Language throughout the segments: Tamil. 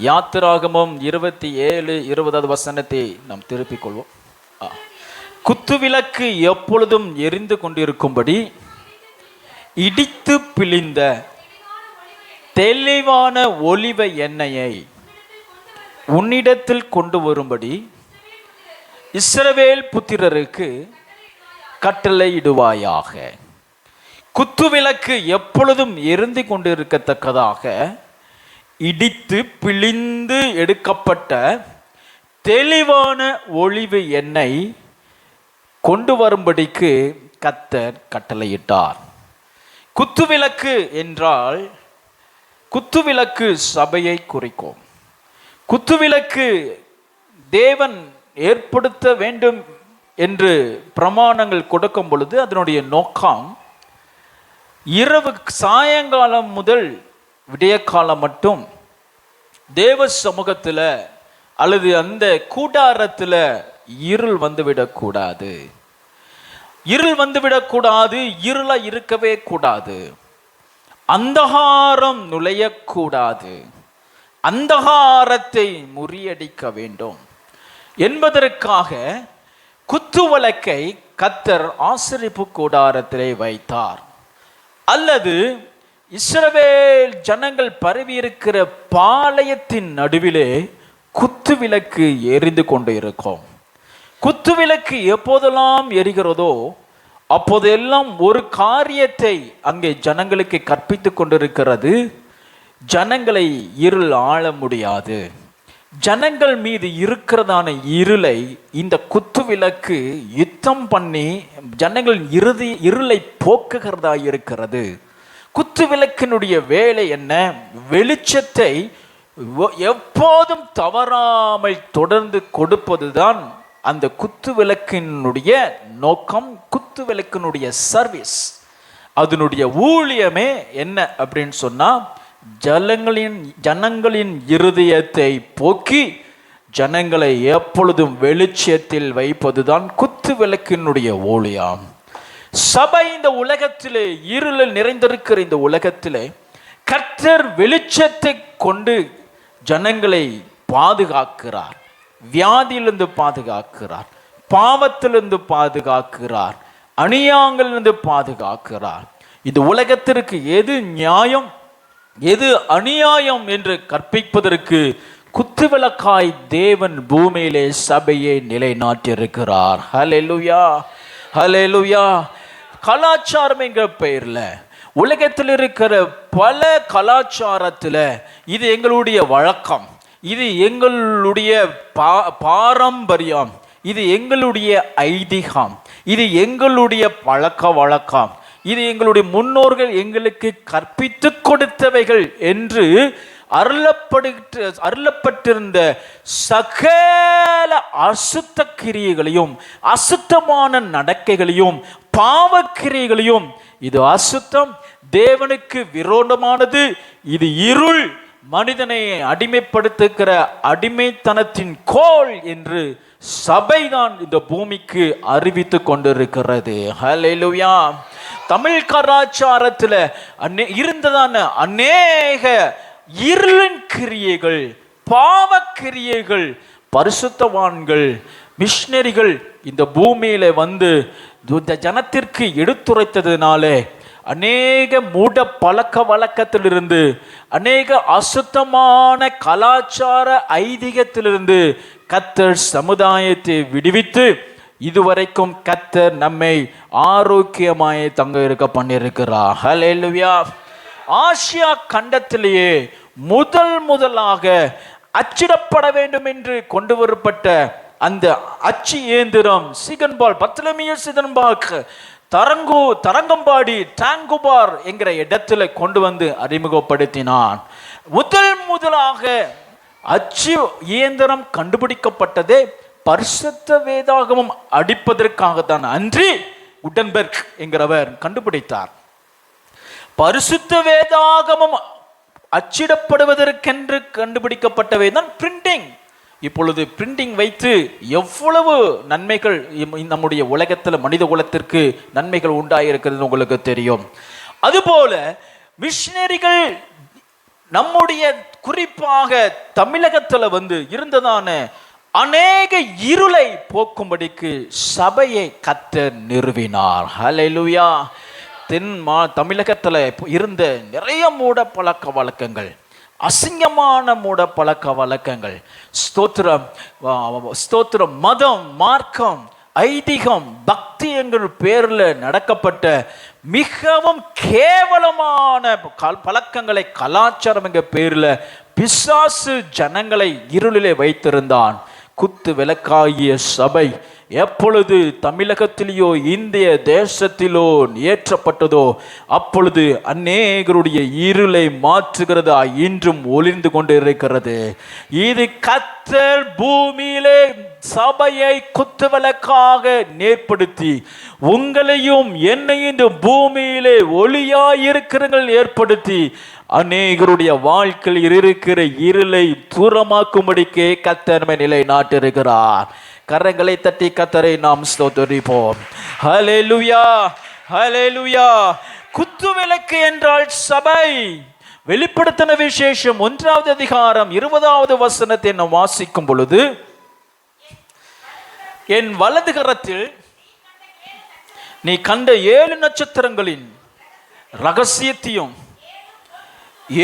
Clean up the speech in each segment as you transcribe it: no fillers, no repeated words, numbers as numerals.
யாத்திராகமம் 27:20 வசனத்தை நாம் திருப்பிக் கொள்வோம். குத்துவிளக்கு எப்பொழுதும் எரிந்து கொண்டிருக்கும்படி இடித்து பிழிந்த தெளிவான ஒலிவ எண்ணெயை உன்னிடத்தில் கொண்டு வரும்படி இஸ்ரவேல் புத்திரருக்கு கட்டளையிடுவாயாக. குத்துவிளக்கு எப்பொழுதும் எரிந்து கொண்டிருக்கத்தக்கதாக இடித்து பிழிந்து எடுக்கப்பட்ட தெளிவான ஒலிவு எண்ணெய் கொண்டு வரும்படிக்கு கர்த்தர் கட்டளையிட்டார். குத்துவிளக்கு என்றால் குத்துவிளக்கு சபையை குறிக்கும். குத்துவிளக்கு தேவன் ஏற்படுத்த வேண்டும் என்று பிரமாணங்கள் கொடுக்கும் பொழுது அதனுடைய நோக்கம் இரவு சாயங்காலம் முதல் விடிய காலம் மட்டும் தேவ சமூகத்தில் அல்லது அந்த கூடாரத்தில் இருள் வந்துவிடக்கூடாது. இருள் வந்துவிடக்கூடாது, இருளாக இருக்கவே கூடாது, அந்தகாரம் நுழையக்கூடாது, அந்தகாரத்தை முறியடிக்க வேண்டும் என்பதற்காக குத்துவிளக்கை கர்த்தர் ஆசரிப்பு கூடாரத்திலே வைத்தார். அல்லது இஸ்ரவேல் ஜனங்கள் பரவி இருக்கிற பாளையத்தின் நடுவிலே குத்துவிளக்கு எரிந்து கொண்டு இருக்கும். குத்துவிளக்கு எப்போதெல்லாம் எரிகிறதோ அப்போதெல்லாம் ஒரு காரியத்தை அங்கே ஜனங்களுக்கு கற்பித்து கொண்டிருக்கிறது. ஜனங்களை இருள் ஆள முடியாது. ஜனங்கள் மீது இருக்கிறதான இருளை இந்த குத்துவிளக்கு யுத்தம் பண்ணி ஜனங்களின் இருளை போக்குகிறதா இருக்கிறது. குத்துவிளக்கினுடைய வேலை என்ன? வெளிச்சத்தை எப்போதும் தவறாமல் தொடர்ந்து கொடுப்பதுதான் அந்த குத்துவிளக்கினுடைய நோக்கம். குத்துவிளக்கினுடைய சர்வீஸ், அதனுடைய ஊழியமே என்ன அப்படின்னு சொன்னா, ஜனங்களின் இருதயத்தை போக்கி ஜனங்களை எப்பொழுதும் வெளிச்சத்தில் வைப்பதுதான் குத்துவிளக்கினுடைய ஊழியம். சபை இந்த உலகத்திலே இருளில் நிறைந்திருக்கிற இந்த உலகத்திலே கர்த்தர் வெளிச்சத்தை கொண்டு ஜனங்களை பாதுகாக்கிறார். வியாதியிலிருந்து பாதுகாக்கிறார், பாவத்திலிருந்து பாதுகாக்கிறார், அநியாயங்களிலிருந்து பாதுகாக்கிறார். இந்த உலகத்திற்கு எது நியாயம் எது அநியாயம் என்று கற்பிப்பதற்கு குத்துவிளக்காய் தேவன் பூமியிலே சபையை நிலைநாட்டியிருக்கிறார். ஹல்லேலூயா, ஹல்லேலூயா. கலாச்சாரம் என்கிற பெயர்ல உலகத்தில் இருக்கிற பல கலாச்சாரத்தில் இது எங்களுடைய வழக்கம், இது எங்களுடைய பாரம்பரியம், இது எங்களுடைய ஐதீகம், இது எங்களுடைய பழக்க வழக்கம், இது எங்களுடைய முன்னோர்கள் எங்களுக்கு கற்பித்து கொடுத்தவைகள் என்று அருளப்பட்டிருந்த சகல அசுத்த கிரியைகளையும் அசுத்தமான நடக்கைகளையும் பாவக்கிரியைகளையும், இது அசுத்தம், தேவனுக்கு விரோதமானது, இது இருள், மனிதனை அடிமைப்படுத்துகிற அடிமைத்தனத்தின் கோல் என்று சபைதான் இந்த பூமிக்கு அறிவித்து கொண்டிருக்கிறது. ஹல்லேலூயா. தமிழ் கலாச்சாரத்தில் இருந்ததான அநேக இருளின் கிரியைகள், பாவக்கிரியைகள், பரிசுத்தவான்கள், மிஷனரிகள் இந்த பூமியில வந்து ஜனத்திற்கு எடுத்துரைத்ததுனாலே அநேக மூட பழக்க வழக்கத்திலிருந்து, அநேக அசுத்தமான கலாச்சார ஐதீகத்திலிருந்து கர்த்தர் சமுதாயத்தை விடுவித்து இதுவரைக்கும் கர்த்தர் நம்மை ஆரோக்கியமாய் தங்க இருக்க பண்ணியிருக்கிறார். ஹல்லேலூயா. ஆசியா கண்டத்திலேயே முதலாக அச்சிடப்பட வேண்டும் என்று கொண்டு வரப்பட்ட அந்த அச்சு இயந்திரம் சிகன்பால், பத்லமிய சிதன்பாக் தரங்கம்பாடி டாங்குபார் என்கிற இடத்துல கொண்டு வந்து அறிமுகப்படுத்தினான். முதலாக அச்சு இயந்திரம் கண்டுபிடிக்கப்பட்டதே பரிசுத்த வேதாகமம் அடிப்பதற்காகத்தான் அன்றி குட்டன்பெர்க் என்கிறவர் கண்டுபிடித்தார். பரிசுத்த வேதாகமம் அச்சிடப்படுவதற்கென்று கண்டுபிடிக்கப்பட்டவை தான் பிரிண்டிங். இப்பொழுது பிரிண்டிங் வைத்து எவ்வளவு நன்மைகள் நம்முடைய உலகத்தில் மனித குலத்திற்கு நன்மைகள் உண்டாயிருக்கிறது உங்களுக்கு தெரியும். அதுபோல மிஷனரிகள் நம்முடைய குறிப்பாக தமிழகத்துல இருந்ததான அநேக இருளை போக்கும்படிக்கு சபையை கர்த்தர் நிறுவினார். ஹல்லேலூயா. தமிழகத்துல இருந்த நிறைய மூட பழக்க வழக்கங்கள், அசிங்கமான மூட பழக்க வழக்கங்கள், ஸ்தோத்திரம், மதம், மார்க்கம், ஐதீகம், பக்தி என்கிற பேர்ல நடக்கப்பட்ட மிகவும் கேவலமான பழக்கங்களை, கலாச்சாரம் என்கிற பேர்ல பிசாசு ஜனங்களை இருளிலே வைத்திருந்தான். குத்து விளக்காகிய சபை எப்பொழுது தமிழகத்திலேயோ இந்திய தேசத்திலோ ஏற்றப்பட்டதோ அப்பொழுது அநேகருடைய இருளை மாற்றுகிறதா இன்றும் ஒளிர்ந்து கொண்டு இருக்கிறது. இது கர்த்தர் பூமியிலே சபையை குத்துவிளக்காக நேர்படுத்தி உங்களையும் என்னையும் இந்த பூமியிலே ஒளியாயிருக்கிறவர்கள் ஏற்படுத்தி அநேகருடைய வாழ்க்கையில் இருக்கிற இருளை தூரமாக்கும்படிக்கே கர்த்தர் நிலை நாட்டிருக்கிறார். கரங்களை தட்டி கர்த்தரை நாம் ஸ்தோத்திரிப்போம். ஹல்லேலூயா, ஹல்லேலூயா. குத்துவிளக்கு என்றால் சபை. வெளிப்படுத்தின விசேஷம் 1வது அதிகாரம் 20வது வசனத்தை நாம் வாசிக்கும் பொழுது, என் வலது கரத்தில் நீ கண்ட 7 நட்சத்திரங்களின் ரகசியத்தையும்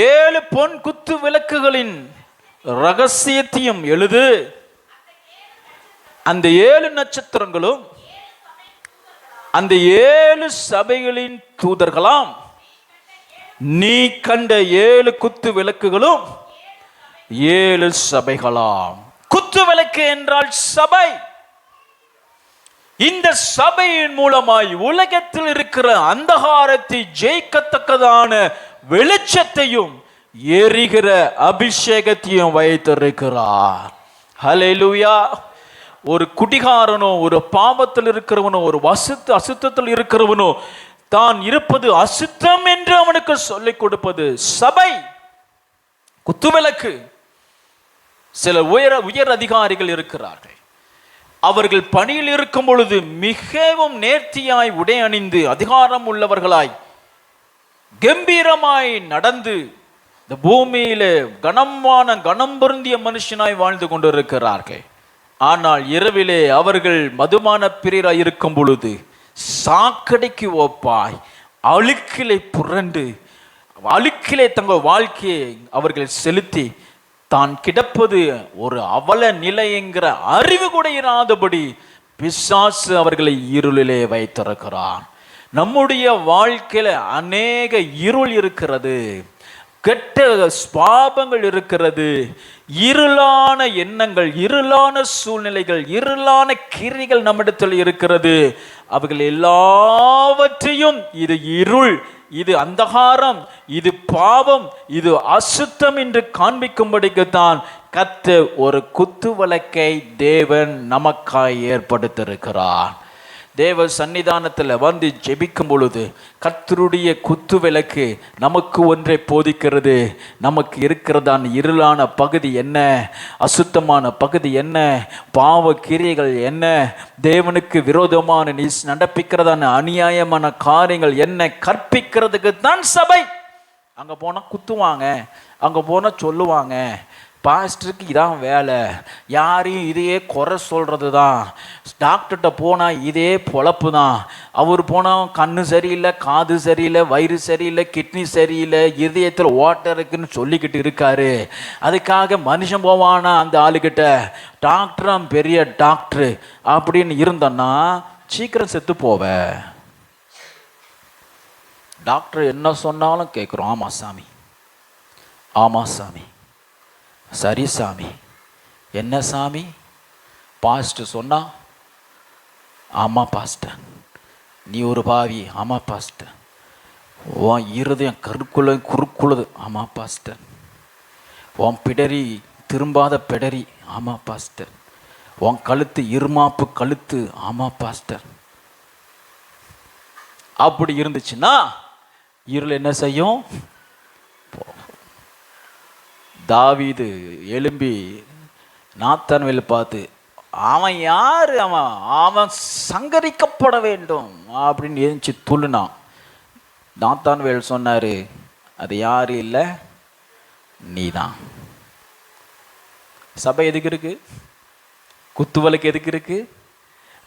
7 பொன் குத்து விளக்குகளின் ரகசியத்தையும் எழுது. அந்த 7 நட்சத்திரங்களும் அந்த 7 சபைகளின் தூதர்களாம். நீ கண்ட 7 குத்து விளக்குகளும் 7 சபைகளாம். குத்து விளக்கு என்றால் சபை. இந்த சபையின் மூலமாய் உலகத்தில் இருக்கிற அந்தகாரத்தை ஜெயிக்கத்தக்கதான வெளிச்சத்தையும் எரிகிற அபிஷேகத்தையும் வைத்திருக்கிறார். ஹல்லேலூயா. ஒரு குடிகாரனோ, ஒரு பாவத்தில் இருக்கிறவனோ, ஒரு அசுத்தத்தில் இருக்கிறவனோ தான் இருப்பது அசுத்தம் என்று அவனுக்கு சொல்லிக் கொடுப்பது சபை, குத்துவிளக்கு. சில உயர் அதிகாரிகள் இருக்கிறார்கள். அவர்கள் பணியில் இருக்கும் பொழுது மிகவும் நேர்த்தியாய் உடை அணிந்து அதிகாரம் உள்ளவர்களாய் கம்பீரமாய் நடந்து இந்த பூமியில கனம் பொருந்திய மனுஷனாய் வாழ்ந்து கொண்டிருக்கிறார்கள். ஆனால் இரவிலே அவர்கள் மதுமான பிரியராய் இருக்கும் பொழுது சாக்கடைக்கு ஒப்பாய் அழுக்கிலே புரண்டு அழுக்கிலே தங்கள் வாழ்க்கையை அவர்கள் செலுத்தி தான் கிடப்பது ஒரு அவல நிலை என்கிற அறிவு கூட இராதபடி பிசாசு அவர்களை இருளிலே வைத்திருக்கிறான். நம்முடைய வாழ்க்கையில அநேக இருள் இருக்கிறது, கெட்ட பாவங்கள் இருக்கிறது, இருளான எண்ணங்கள், இருளான சூழ்நிலைகள், இருளான கிரிகள் நம்மிடத்தில் இருக்கிறது. அவைகள் எல்லாவற்றையும் இது இருள், இது அந்தகாரம், இது பாவம், இது அசுத்தம் என்று காண்பிக்கும்படிக்குத்தான் கர்த்தர் ஒரு குத்துவிளக்கை தேவன் நமக்காய் ஏற்படுத்தியிருக்கிறார். தேவ சன்னிதானத்தில் வந்து ஜெபிக்கும் பொழுது கர்த்தருடைய குத்து விளக்கு நமக்கு ஒன்றை போதிக்கிறது. நமக்கு இருக்கிறதான இருளான பகுதி என்ன, அசுத்தமான பகுதி என்ன, பாவ கிரியைகள் என்ன, தேவனுக்கு விரோதமான நீ நடப்பிக்கிறதான அநியாயமான காரியங்கள் என்ன கற்பிக்கிறதுக்கு தான் சபை. அங்கே போனால் குத்துவாங்க, அங்கே போனால் சொல்லுவாங்க. பாஸ்டருக்கு இதான் வேலை, யாரையும் இதையே குறை சொல்கிறது தான். டாக்டர்கிட்ட போனால் இதே பொழப்பு தான். அவர் போனால் கண்ணு சரியில்லை, காது சரியில்லை, வயிறு சரியில்லை, கிட்னி சரியில்லை, இதயத்தில் ஓட்டை இருக்குன்னு சொல்லிக்கிட்டு இருக்காரு. அதுக்காக மனுஷன் போவானா அந்த ஆளுக்கிட்ட, டாக்டரும் பெரிய டாக்டரு அப்படின்னு இருந்தோன்னா சீக்கிரம் செத்து போவ. டாக்டர் என்ன சொன்னாலும் கேட்குறோம், ஆமாம் சாமி, ஆமாம் சாமி, சரி சாமி, என்ன சாமி, பாஸ்டர் சொன்னா, ஆமாம் பாஸ்டர், நீ ஒரு பாவி, ஆமாம் பாஸ்டர், உன் இருதயம் குறுக்குள்ளது, ஆமாம் பாஸ்டர், உன் பிடரி திரும்பாத பிடரி, ஆமாம் பாஸ்டர், உன் கழுத்து இருமாப்பு கழுத்து, ஆமாம் பாஸ்டர். அப்படி இருந்துச்சுன்னா இருள் என்ன செய்யும்? தாவீது எழும்பி நாத்தான்வேலை பார்த்து, அவன் யார், அவன் சங்கரிக்கப்பட வேண்டும் அப்படின்னு எழுந்துச்சு துள்ளுனான். நாத்தான்வேல் சொன்னார், அது யாரு இல்லை, நீதான். சபை எதுக்கு இருக்கு? குத்துவிளக்கு எதுக்கு இருக்கு?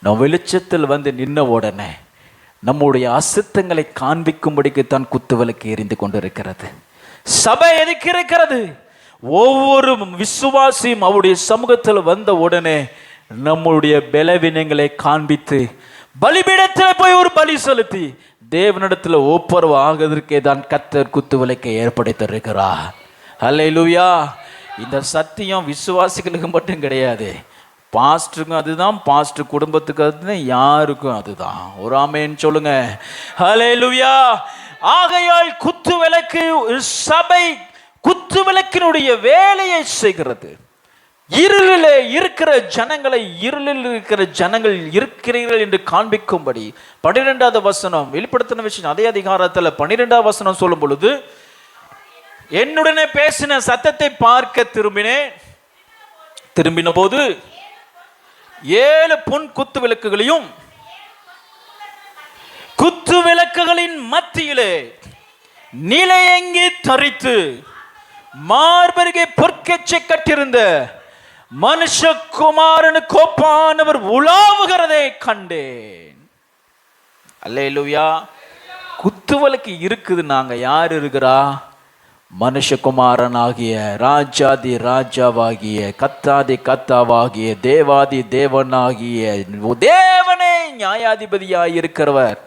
நம் வெளிச்சத்தில் வந்து நின்ன உடனே நம்முடைய அசுத்தங்களை காண்பிக்கும்படிக்குத்தான் குத்துவிளக்கு எரிந்து கொண்டிருக்கிறது. சபை எதுக்கு இருக்கிறது? ஒவ்வொரு விசுவாசியும் அவருடைய சமூகத்தில் வந்த உடனே நம்முடைய பலவீனங்களை காண்பித்து பலிபீடத்தில் போய் ஒரு பலி செலுத்தி தேவனிடத்தில் ஒப்புரவு ஆகுவதற்கே தான் கர்த்தர் குத்துவிளக்கை ஏற்படுத்தியிருக்கிறார். அல்லேலூயா. இந்த சத்தியம் விசுவாசிகளுக்கு மட்டும் கிடையாது, பாஸ்டருக்கும் அதுதான், பாஸ்டர் குடும்பத்துக்கு அதுதான், யாருக்கும் அதுதான். ஒரு ஆமென் சொல்லுங்க. அல்லேலூயா. ஆகையால் குத்துவிளக்கு, சபை குத்துவிளக்கினுடைய வேலையை செய்கிறது. இருளிலே இருக்கிற ஜனங்களை, இருளில் இருக்கிற ஜனங்கள் இருக்கிறீர்கள் என்று காண்பிக்கும்படி 12வது வசனம், வெளிப்படுத்தின விஷயம் அதே அதிகாரத்தில் 12வது வசனம் சொல்லும் பொழுது, என்னுடனே பேசின சத்தத்தை பார்க்க திரும்பின போது 7 பொன் குத்து விளக்குகளையும் குத்து விளக்குகளின் மத்தியிலே நிலையங்கி தரித்து மார்பருகே பொற்கச்சை கட்டிருந்த மனுஷகுமாரனுக்கு ஒப்பானவர் உலாவுகிறதை கண்டேன். அல்லேலூயா. குத்துவிளக்கு இருக்குது. நாங்க யார் இருக்கிறா? மனுஷகுமாரனாகிய ராஜாதி ராஜாவாகிய கத்தாதி கத்தாவாகிய தேவாதி தேவனாகிய தேவனே நியாயாதிபதியாய் இருக்கிறவர்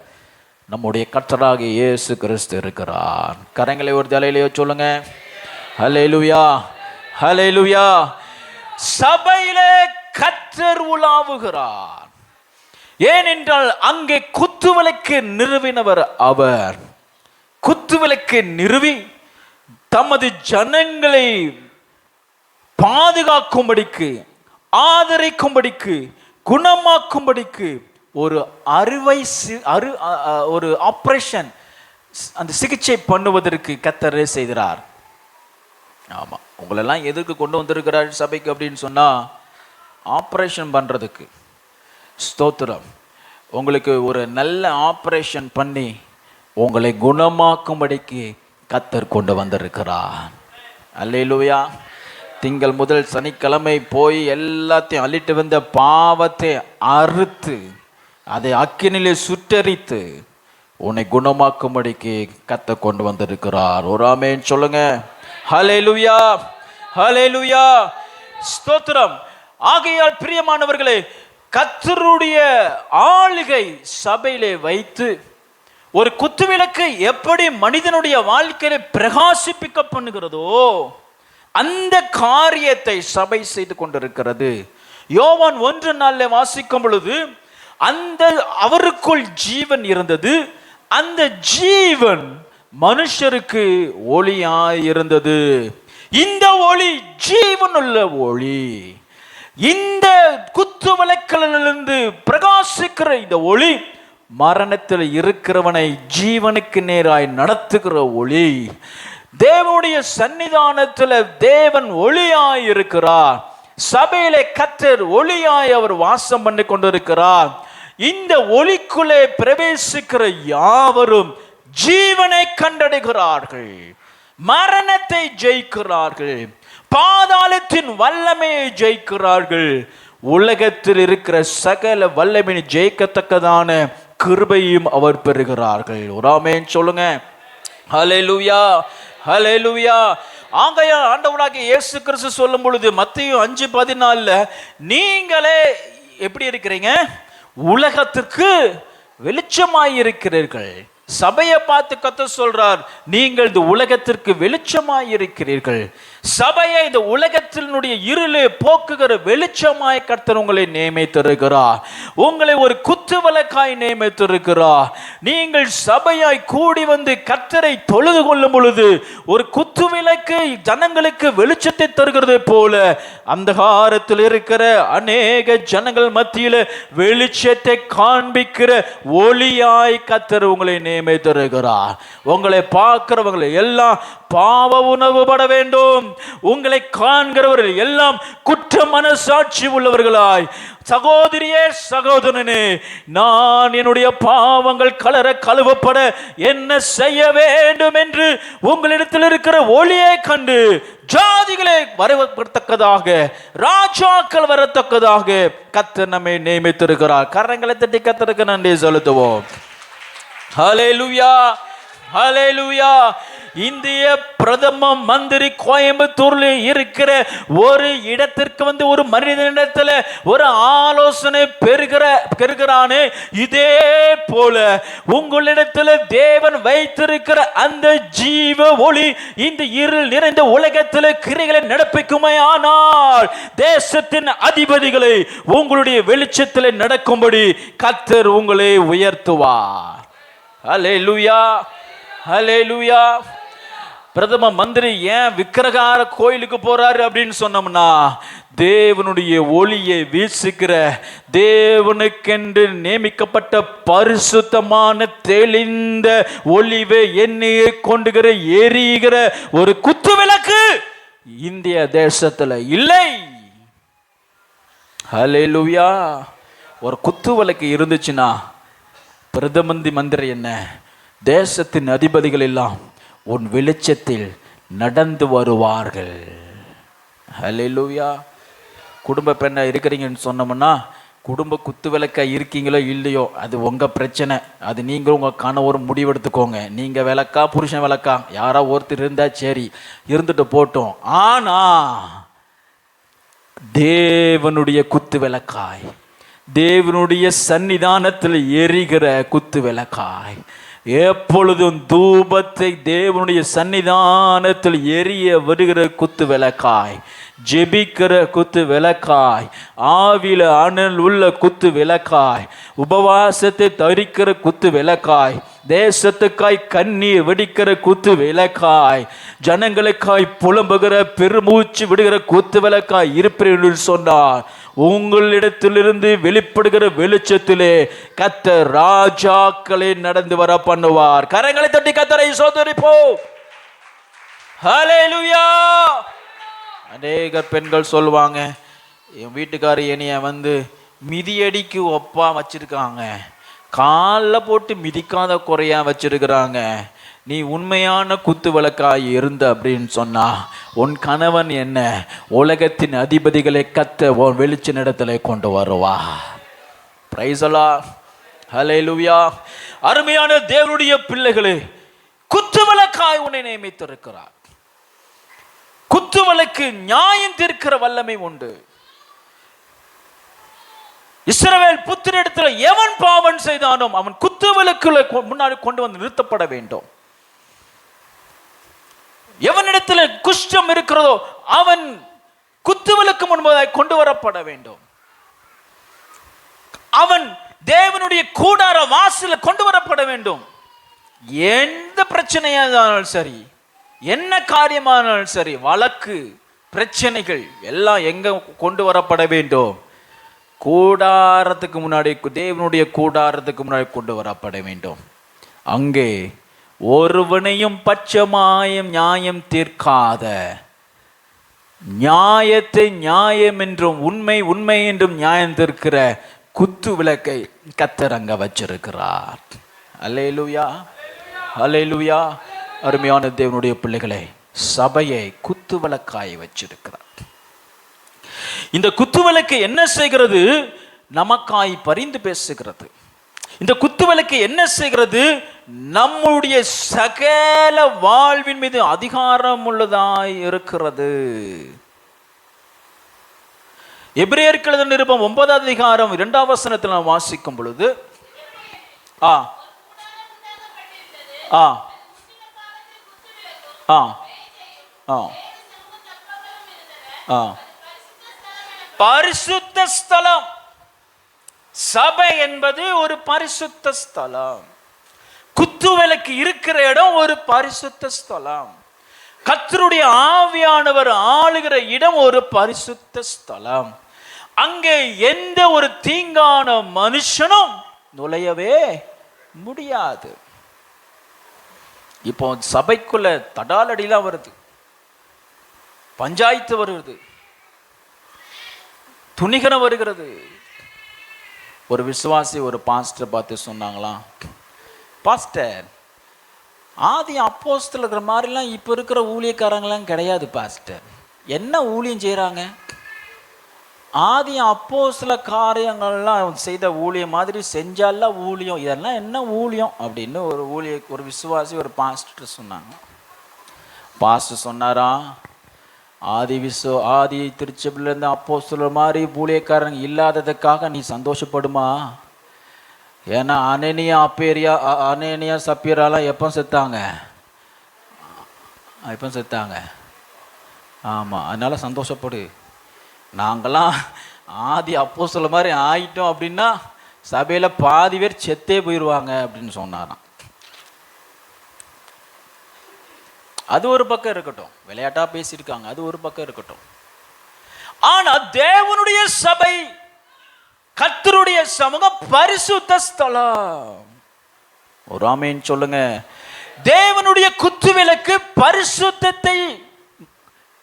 நம்முடைய கர்த்தராகிய இயேசு கிறிஸ்து இருக்கிறார். கரங்களை ஒரு தலையிலேயோ சொல்லுங்க. ஹல்லேலூயா, ஹல்லேலூயா. சபையிலே கர்த்தர் உலாவுகிறார். ஏனென்றால் அங்கே குத்துவிளக்கு நிறுவினவர் அவர். குத்துவிளக்கு நிறுவி தமது ஜனங்களை பாதுகாக்கும்படிக்கு, ஆதரிக்கும்படிக்கு, குணமாக்கும்படிக்கு ஒரு ஒரு ஆபரேஷன், அந்த சிகிச்சை பண்ணுவதற்கு கர்த்தர் செய்கிறார். ஆமா, உங்களெல்லாம் எதுக்கு கொண்டு வந்திருக்கிறார் சபைக்கு அப்படின்னு சொன்னா, ஆபரேஷன் பண்றதுக்கு. ஸ்தோத்திரம். உங்களுக்கு ஒரு நல்ல ஆபரேஷன் பண்ணி உங்களை குணமாக்கும்படிக்கு கர்த்தர் கொண்டு வந்திருக்கிறார். அல்லேலூயா. திங்கள் முதல் சனிக்கிழமை போய் எல்லாத்தையும் அள்ளிட்டு வந்த பாவத்தை அறுத்து அதை அக்கினிலே சுட்டரித்து உன்னை குணமாக்கும்படிக்கு கர்த்தர் கொண்டு வந்திருக்கிறார். ஒரு ஆமென் சொல்லுங்க. ஹல்லேலூயா, ஹல்லேலூயா. ஸ்தோத்திரம். ஆகையால் பிரியமானவர்களே, கர்த்தருடைய ஆளுகை சபையிலே வைத்து ஒரு குத்துவிளக்கு எப்படி மனிதனுடைய வாழ்க்கையில பிரகாசிப்பிக்க பண்ணுகிறதோ அந்த காரியத்தை சபை செய்து கொண்டிருக்கிறது. யோவான் 1:4 வாசிக்கும் பொழுது, அந்த அவருக்குள் ஜீவன் இருந்தது, அந்த ஜீவன் மனுஷருக்கு ஒளியாய் இருந்தது. இந்த ஒளி ஜீவனுள்ள ஒளி. இந்த குத்துவிளக்கிலிருந்து பிரகாசிக்கிற இந்த ஒளி மரணத்தில் இருக்கிறவனை ஜீவனுக்கு நேராய் நடத்துகிற ஒளி. தேவனுடைய சன்னிதானத்தில் தேவன் ஒளியாய் இருக்கிறார். சபையிலே கர்த்தர் ஒளியாய் அவர் வாசம் பண்ணி கொண்டிருக்கிறார். இந்த ஒளிக்குள்ளே பிரவேசிக்கிற யாவரும் ஜீவனை கண்டடைகிறார்கள், மரணத்தை ஜெயிக்கிறார்கள், பாதாளத்தின் வல்லமையை ஜெயிக்கிறார்கள். உலகத்தில் இருக்கிற சகல வல்லமையை ஜெயிக்கத்தக்கதான கிருபையும் அவர் பெறுகிறார்கள். ஒரு ஆமென் சொல்லுங்க. ஹல்லேலூயா, ஹல்லேலூயா. ஆகையால் ஆண்டவராகிய இயேசு கிறிஸ்து சொல்லும் பொழுது மத்தேயு 5:14, நீங்களே எப்படி இருக்கிறீங்க? உலகத்திற்கு வெளிச்சமாய் இருக்கிறீர்கள். சபையை பார்த்து கர்த்தர் சொல்றார், நீங்கள் இந்த உலகத்திற்கு வெளிச்சமாய் இருக்கிறீர்கள். சபையை இந்த உலகத்தினுடைய இருளை போக்குகிற வெளிச்சமாய் கர்த்தர் உங்களை நியமித்திருக்கிறார். உங்களை ஒரு குத்துவிளக்காய் நியமித்திருக்கிறார். நீங்கள் சபையாய் கூடி வந்து கர்த்தரை தொழுது கொள்ளும் பொழுது ஒரு குத்துவிளக்கு ஜனங்களுக்கு வெளிச்சத்தை தருகிறது போல அந்தகாரத்தில் இருக்கிற அநேக ஜனங்கள் மத்தியில் வெளிச்சத்தை காண்பிக்கிற ஒளியாய் கர்த்தர் உங்களை நியமித்திருக்கிறார். உங்களை பார்க்கிறவங்களை எல்லாம் பாவ உணவு பட வேண்டும். உங்களை காண்கிறவர்கள் எல்லாம் குற்ற மனசாட்சி உள்ளவர்களாய், சகோதரியே சகோதரனே, நான் என்னுடைய பாவங்கள் கழுவப்பட என்ன செய்ய வேண்டும் என்று உங்களிடத்தில் இருக்கிற ஒளியை கண்டு ஜாதிகளை வரத்தக்கதாக, ராஜாக்கள் வரத்தக்கதாக கர்த்தர் நம்மை நியமித்திருக்கிறார். கரங்களை தட்டி கர்த்தருக்கு நன்றி செலுத்துவோம். ஹல்லேலூயா, ஹல்லேலூயா. இந்திய பிரதம மந்திரி கோயம்புத்தூர்ல இருக்கிற ஒரு இடத்திற்கு ஒரு மனிதனிடத்துல ஒரு ஆலோசனை பெறுகிறானே, இதே போல உங்களிடத்துல தேவன் வைத்திருக்கிற அந்த ஜீவ ஒளி இந்த இருள் நிறைந்த உலகத்தில் கிரைகளை நடப்பிக்குமே, ஆனால் தேசத்தின் அதிபதிகளை உங்களுடைய வெளிச்சத்தில் நடக்கும்படி கர்த்தர் உங்களை உயர்த்துவார். ஹல்லேலூயா, ஹல்லேலூயா. பிரதம மந்திரி ஏன் விக்கிரகார கோயிலுக்கு போறாரு அப்படின்னு சொன்னோம்னா, தேவனுடைய ஒளியை வீசுகிற, தேவனுக்கென்று நியமிக்கப்பட்ட பரிசுத்தமான தெளிந்த ஒளிவை எண்ணெயை கொண்டுகிற எரிகிற ஒரு குத்து விளக்கு இந்திய தேசத்துல இல்லை. ஹல்லேலூயா. ஒரு குத்து விளக்கு இருந்துச்சுன்னா பிரதம மந்திரி என்ன, தேசத்தின் அதிபதிகள் எல்லாம் உன் வெளிச்சத்தில் நடந்து வருவார்கள். ஹல்லேலூயா. குடும்ப பெண்ணா இருக்கிறீங்கன்னு சொன்னோம்னா, குடும்ப குத்து விளக்கா இருக்கீங்களோ இல்லையோ அது உங்க பிரச்சனை. அது நீங்களும் உங்க கணவரும் முடிவெடுத்துக்கோங்க. நீங்க விளக்கா புருஷன் விளக்கா யாரா ஒருத்தர் இருந்தா சரி, இருந்துட்டு போட்டோம். ஆனா தேவனுடைய குத்து விளக்காய், தேவனுடைய சன்னிதானத்தில் எரிகிற குத்து விளக்காய், எப்பொழுதும் தூபத்தை தேவனுடைய சன்னிதானத்தில் எரிய வருகிற குத்து விளக்காய், ஜெபிக்கிற குத்து விளக்காய், ஆவில அனல் உள்ள குத்து விளக்காய், உபவாசத்தை தரிக்கிற குத்து விளக்காய், தேசத்துக்காய் கண்ணீர் வெடிக்கிற குத்து விளக்காய், ஜனங்களுக்காய் புலம்புகிற பெருமூச்சு விடுகிற குத்து விளக்காய் இருப்பீர்கள் சொன்னார். உங்களிடத்திலிருந்து வெளிப்படுகிற வெளிச்சத்திலே கர்த்தர் ராஜாக்களை நடந்து வர பண்ணுவார். கரங்களை தட்டி கர்த்தரை ஸ்தோத்திரிப்போம். ஹல்லேலூயா. அநேக பெண்கள் சொல்லுவாங்க, என் வீட்டுக்காரி என்னைய மிதியடிக்கு ஒப்பா வச்சிருக்காங்க, காலில் போட்டு மிதிக்காத குறையா வச்சிருக்கிறாங்க. நீ உண்மையான குத்து விளக்காய் இருந்த அப்படின்னு சொன்னா, உன் கணவன் என்ன உலகத்தின் அதிபதிகளை கத்த உன் வெளிச்ச இடத்துல கொண்டு வருவா. Praise the Lord. ஹல்லேலூயா. அருமையான தேவனுடைய பிள்ளைகளே, குத்து விளக்காய் உன்னை நியமித்திருக்கிறார். குத்து விளக்கு நியாயம் தீர்க்கிற வல்லமை உண்டு. இஸ்ரவேல் புத்திரிடத்துல எவன் பாவம் செய்தானோ அவன் குத்து விளக்குல முன்னாடி கொண்டு வந்து நிறுத்தப்பட வேண்டும். எவனிடத்துல குஷ்டம் இருக்கிறதோ அவன் குத்து விளக்கு முன்பதாய் கொண்டு வரப்பட வேண்டும். அவன் தேவனுடைய கூடார வாசல கொண்டு வரப்பட வேண்டும். எந்த பிரச்சனையானாலும் சரி, என்ன காரியமானாலும் சரி, வழக்கு பிரச்சனைகள் எல்லாம் எங்க கொண்டு வரப்பட வேண்டும்? கூடாரத்துக்கு முன்னாடி, தேவனுடைய கூடாரத்துக்கு முன்னாடி கொண்டு வரப்பட வேண்டும். அங்கே ஒருவனையும் பட்சமாயம் நியாயம் தீர்க்காத, நியாயத்தை நியாயம் என்றும் உண்மை உண்மை என்றும் நியாயம் தீர்க்கிற குத்து விளக்கை கர்த்தர் அங்க வச்சிருக்கிறார். அல்லேலூயா, அல்லேலூயா. அருமையான தேவனுடைய பிள்ளைகளை, சபையை குத்து விளக்காய் வச்சிருக்கிறார். இந்த குத்து விளக்கு என்ன செய்கிறது? நமக்காய் பரிந்து பேசுகிறது. இந்த குத்து விளக்கு என்ன செய்கிறது? நம்முடைய சகல வாழ்வின் மீது அதிகாரம் உள்ளதாய் இருக்கிறது. எபிரேயருக்கு எழுதின நிருபம் 9ஆம் அதிகாரம் 2ஆம் வசனத்தில் நாம் வாசிக்கும் பொழுது, பரிசுத்த ஸ்தலம், சபை என்பது ஒரு பரிசுத்த ஸ்தலம். குத்து விளக்கு இருக்கிற இடம் ஒரு பரிசுத்த ஸ்தலம். கர்த்தருடைய ஆவியானவர் ஆளுகிற இடம் ஒரு பரிசுத்த ஸ்தலம். அங்கே எந்த ஒரு தீங்கான மனுஷனும் நுழையவே முடியாது. இப்போ சபைக்குள்ள தடாலடிலாம் வருது, பஞ்சாயத்து வருது, துணிகரம் வருகிறது. ஒரு விசுவாசி ஒரு பாஸ்டர் பார்த்து சொன்னாங்களாம், பாஸ்டர், ஆதி அப்போஸ்தலர் இருக்கிற மாதிரிலாம் இப்போ இருக்கிற ஊழியக்காரங்களாம் கிடையாது பாஸ்டர். என்ன ஊழியம் செய்கிறாங்க? ஆதி அப்போஸ்தல காரியங்கள்லாம் செய்த ஊழியம் மாதிரி செஞ்சாலாம் ஊழியம், இதெல்லாம் என்ன ஊழியம் அப்படின்னு ஒரு விசுவாசி ஒரு பாஸ்டர் சொன்னாங்க. பாஸ்டர் சொன்னாரா, ஆதி திருச்சபையிலேருந்து அப்போஸ்தலர் மாதிரி ஊழியக்காரங்க இல்லாததுக்காக நீ சந்தோஷப்படுமா? ஏன்னா அனேனியா சப்பீராலாம் எப்போ செத்தாங்க? ஆமாம், அதனால சந்தோஷப்படு. நாங்களாம் ஆதி அப்போஸ்தலர் மாதிரி ஆயிட்டோம் அப்படின்னா சபையில் பாதி பேர் செத்தே போயிடுவாங்க அப்படின்னு சொன்னாராம். அது ஒரு பக்கம் இருக்கட்டும், விளையாட்டா பேசியிருக்காங்க, அது ஒரு பக்கம் இருக்கட்டும். ஆனா தேவனுடைய சபை, கர்த்தருடைய சமூகம் பரிசுத்த ஸ்தலம். ஒரு ஆமென் சொல்லுங்க. தேவனுடைய குத்துவிளக்கு பரிசுத்தத்தை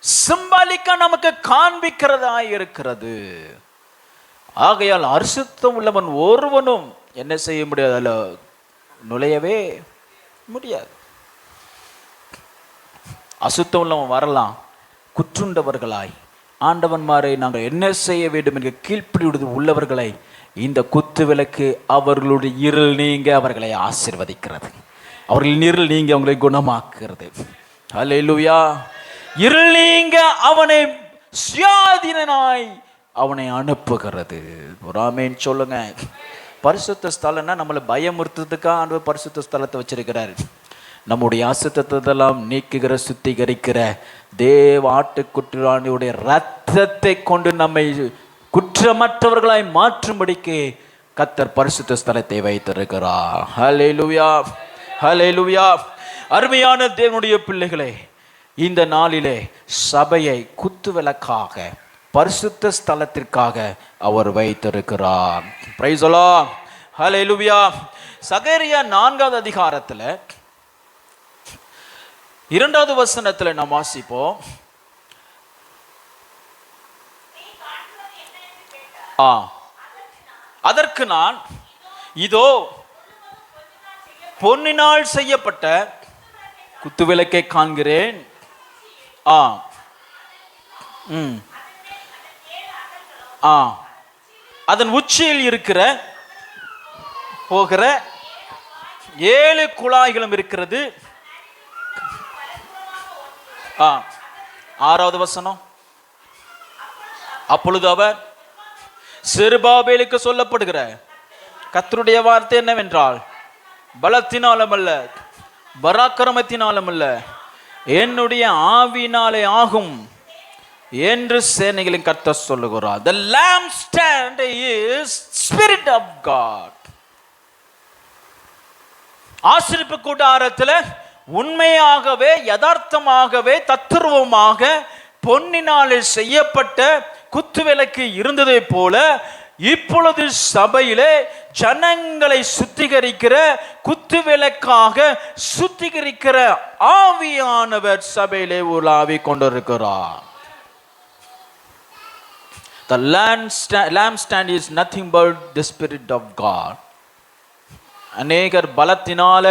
சிம்பாலிக்கா நமக்கு காண்பிக்கிறதா இருக்கிறது. ஆகையால் அரிசுத்தம் உள்ளவன் ஒருவனும் என்ன செய்ய முடியாது, அல்ல நுழையவே முடியாது. அசுத்தம் உள்ளவன் வரலாம். குற்றுண்டவர்களாய் ஆண்டவன்மாரை நாங்கள் என்ன செய்ய வேண்டும் என்ற கீழ்ப்படியுவது உள்ளவர்களை இந்த குத்து விளக்கு அவர்களுடைய இருள் நீங்க அவர்களை ஆசீர்வதிக்கிறது. அவர்களின் இருள் நீங்க அவங்களை குணமாக்குறது. அல்லேலூயா. இருள் நீங்க அவனை சுயாதீனாய் அவனை அனுப்புகிறது. ஒரு ஆமென் சொல்லுங்க. பரிசுத்த ஸ்தலம்னா நம்மளை பயமுறுத்துறதுக்காக ஆண்டவர் பரிசுத்த ஸ்தலத்தை வச்சிருக்கிறாரு. நம்முடைய அசுத்தத்தெல்லாம் நீக்குகிற சுத்திகரிக்கிற தேவ ஆட்டுக்குட்டியானுடைய இரத்தத்தை கொண்டு நம்மை குற்றமற்றவர்களாய் மாற்றும்படிக்கு கர்த்தர் பரிசுத்த ஸ்தலத்தை வைத்திருக்கிறார். ஹல்லேலூயா, ஹல்லேலூயா. அருமையான தேவனுடைய பிள்ளைகளே, இந்த நாளிலே சபையை குத்துவிளக்காக பரிசுத்த ஸ்தலத்திற்காக அவர் வைத்திருக்கிறார். Price the Lord. ஹல்லேலூயா. சகரியா 4வது அதிகாரத்தில் 2வது வசனத்தில் நாம் வாசிப்போம். அதற்கு நான், இதோ பொன்னினால் செய்யப்பட்ட குத்துவிளக்கை காண்கிறேன். அதன் உச்சியில் இருக்கிற போகிற 7 குழாய்களும் இருக்கிறது. 6வது வசனம். அப்பொழுது அவர் செருபாபேலுக்கு சொல்லப்படுகிற கர்த்தருடைய வார்த்தை என்னவென்றால், பலத்தினாலும் அல்ல பராக்கிரமத்தினாலும் அல்ல, என்னுடைய ஆவியினாலே ஆகும் என்று சேனைகளின் கர்த்தர் சொல்லுகிறார். The lampstand is spirit of God. ஆசரிப்பு கூடாரத்தில் உண்மையாகவே யதார்த்தமாகவே தத்துருவமாக பொன்னினாலே செய்யப்பட்ட குத்துவிளக்கு இருந்ததை போல இப்பொழுது சபையிலே ஜனங்களை சுத்திகரிக்கிற குத்துவிளக்காக சுத்திகரிக்கிற ஆவியானவர் சபையிலே உலாவி கொண்டிருக்கிறார். The lampstand is nothing but the spirit of God. அநேகர் பலத்தினால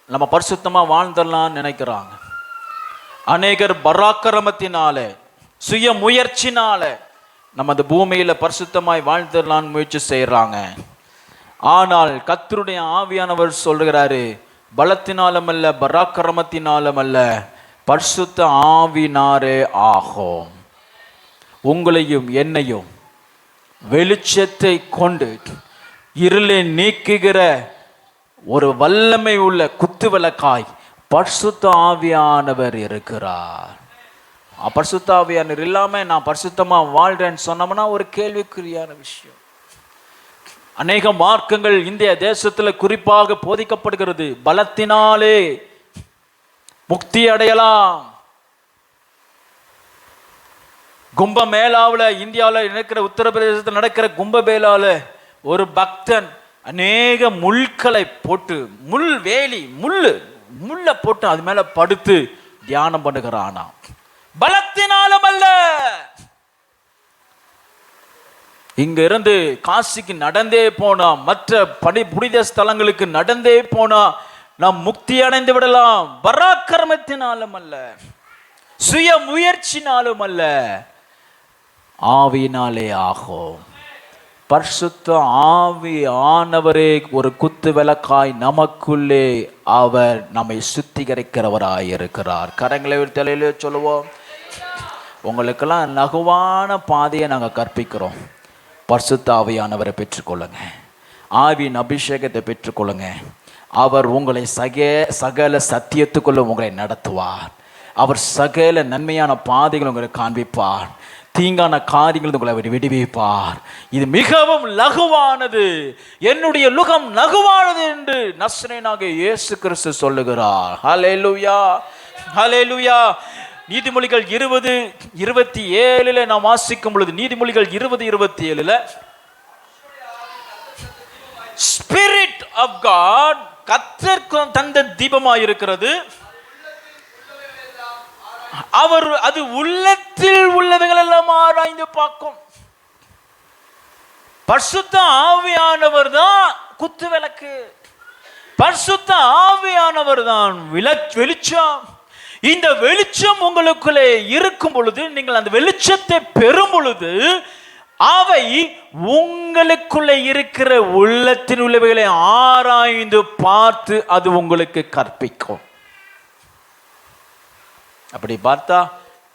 நம்ம பரிசுத்தமா வாழ்ந்துடலாம் நினைக்கிறாங்க. அநேகர் பராக்கிரமத்தினால சுய முயற்சினால நம்ம அந்த பூமியில பரிசுத்தமாய் வாழ்ந்துடலான்னு முயற்சி செய்யறாங்க. ஆனால் கர்த்தருடைய ஆவியானவர் சொல்கிறாரு, பலத்தினாலும் அல்ல பராக்கிரமத்தினாலும் அல்ல, பரிசுத்த ஆவினாரே ஆகும். உங்களையும் என்னையும் வெளிச்சத்தை கொண்டு இருளை நீக்குகிற ஒரு வல்லமை உள்ள குத்துவிளக்காய் பரிசுத்த ஆவியானவர் இருக்கிறார். பரிசுத்த ஆவியானவர் இல்லாம நான் பரிசுத்தமா வாழ்றேன்னு சொன்னோம்னா ஒரு கேள்விக்குறியான விஷயம். அநேக மார்க்கங்கள் இந்திய தேசத்துல குறிப்பாக போதிக்கப்படுகிறது. பலத்தினாலே முக்தி அடையலாம். கும்பமேளாவில் இந்தியாவில் நடக்கிற உத்தரப்பிரதேசத்தில் நடக்கிற கும்பமேளாவில் ஒரு பக்தன் அநேக முள்களை போட்டு முள்ள போட்டு அது மேல படுத்து தியானம் பண்ணுகிறானா. பலத்தினாலும் அல்ல, இங்க இருந்து காசிக்கு நடந்தே போனா, மற்ற புனித ஸ்தலங்களுக்கு நடந்தே போனா நாம் முக்தி அடைந்து விடலாம். பராக்கிரமத்தினாலும் அல்ல, சுய முயற்சினாலும் அல்ல, ஆவியினாலே ஆகும். பரிசுத்த ஆவி ஆனவரே ஒரு குத்து விளக்காய் நமக்குள்ளே அவர் நம்மை சுத்திகரிக்கிறவராய் இருக்கிறார். கரங்களை தலையிலே சொல்லுவோம். உங்களுக்கெல்லாம் லகுவான பாதையை நாங்கள் கற்பிக்கிறோம். பரிசுத்த ஆவியானவரை பெற்றுக்கொள்ளுங்க, ஆவியின் அபிஷேகத்தை பெற்றுக்கொள்ளுங்க. அவர் உங்களை சகல சத்தியத்துக்குள்ள உங்களை நடத்துவார். அவர் சகல நன்மையான பாதைகள் உங்களை காண்பிப்பார். தீங்கான காரியங்கள் உங்களை விடுவிப்பார். இது மிகவும் லகுவானது, என்னுடைய லுகம் லகுவானது என்று நசரேயனாகிய இயேசு கிறிஸ்து சொல்லுகிறார். ஹல்லேலூயா, ஹல்லேலூயா. நீதிமொழிகள் 20:27 நாம் வாசிக்கும் பொழுது, நீதிமொழிகள் 20:27 ஸ்பிரிட் ஆஃப் காட், கர்த்தர் தந்த தீபமாய் இருக்கிறது, அவர் அது உள்ளத்தில் உள்ளவைகள் எல்லாம் ஆராய்ந்து பார்க்கும். பரிசுத்த ஆவியானவர் தான் குத்து விளக்கு, பரிசுத்த ஆவியானவர் தான் வெளிச்சம். இந்த வெளிச்சம் உங்களுக்குள்ளே இருக்கும் பொழுது, நீங்கள் அந்த வெளிச்சத்தை பெறும் பொழுது, அவை உங்களுக்குள்ளே இருக்கிற உள்ளத்தின் உள்ளவைகளை ஆராய்ந்து பார்த்து அது உங்களுக்கு கற்பிக்கும். அப்படி பார்த்தா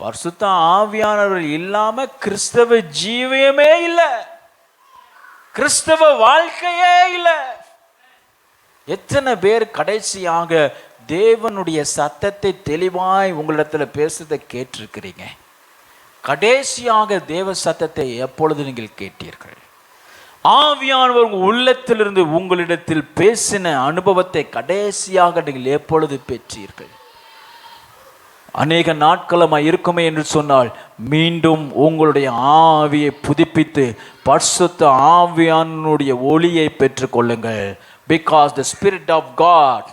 பரிசுத்த ஆவியானவர் இல்லாம கிறிஸ்தவ ஜீவியமே இல்லை, கிறிஸ்தவ வாழ்க்கையே இல்லை. எத்தனை பேர் கடைசியாக தேவனுடைய சத்தத்தை தெளிவாய் உங்களிடத்துல பேசுறதை கேட்டிருக்கிறீங்க? கடைசியாக தேவ சத்தத்தை எப்பொழுது நீங்கள் கேட்டீர்கள்? ஆவியானவர் உங்கள் உள்ளத்திலிருந்து உங்களிடத்தில் பேசின அனுபவத்தை கடைசியாக நீங்கள் எப்பொழுது பெற்றீர்கள்? அநேக நாட்களமாய் இருக்குமே என்று சொன்னால், மீண்டும் உங்களுடைய ஆவியை புதுப்பித்து பரிசுத்த ஆவியானுடைய ஒளியை பெற்றுக்கொள்ளுங்கள். Because the Spirit of God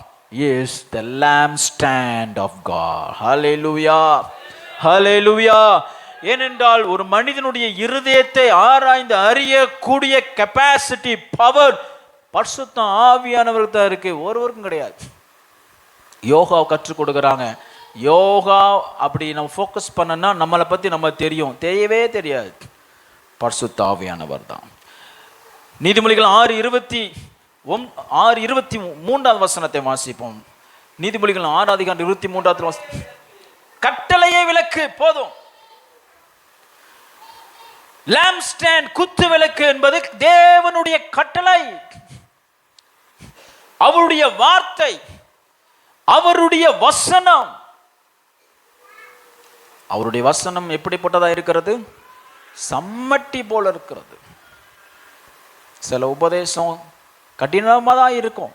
is the lampstand of God. Hallelujah, hallelujah. ஏனென்றால் ஒரு மனிதனுடைய இருதயத்தை ஆராய்ந்து அறியக்கூடிய கெப்பாசிட்டி, பவர் பரிசுத்த ஆவியானவருக்கு தான் இருக்கு, ஒருவருக்கும் கிடையாது. யோகா கற்றுக் கொடுக்குறாங்க. யோகா அப்படி நம்ம ஃபோக்கஸ் பண்ணனா நம்மளை பற்றி நம்ம தெரியும், தெரியவே தெரியாது. பரிசுத்த ஆவியானவர் தான். நீதிமொழிகள் 6:23 வாசிப்போம். நீதிமொழிகள் 6:23 கட்டளையே விளக்கு போதும். லேம்ப் ஸ்டாண்ட், குத்து விளக்கு என்பது தேவனுடைய கட்டளை, அவருடைய வார்த்தை, அவருடைய வசனம். அவருடைய வசனம் எப்படிப்பட்டதா இருக்கிறது? சம்மட்டி போல இருக்கிறது. சில உபதேசம் கடினமாக தான் இருக்கும்,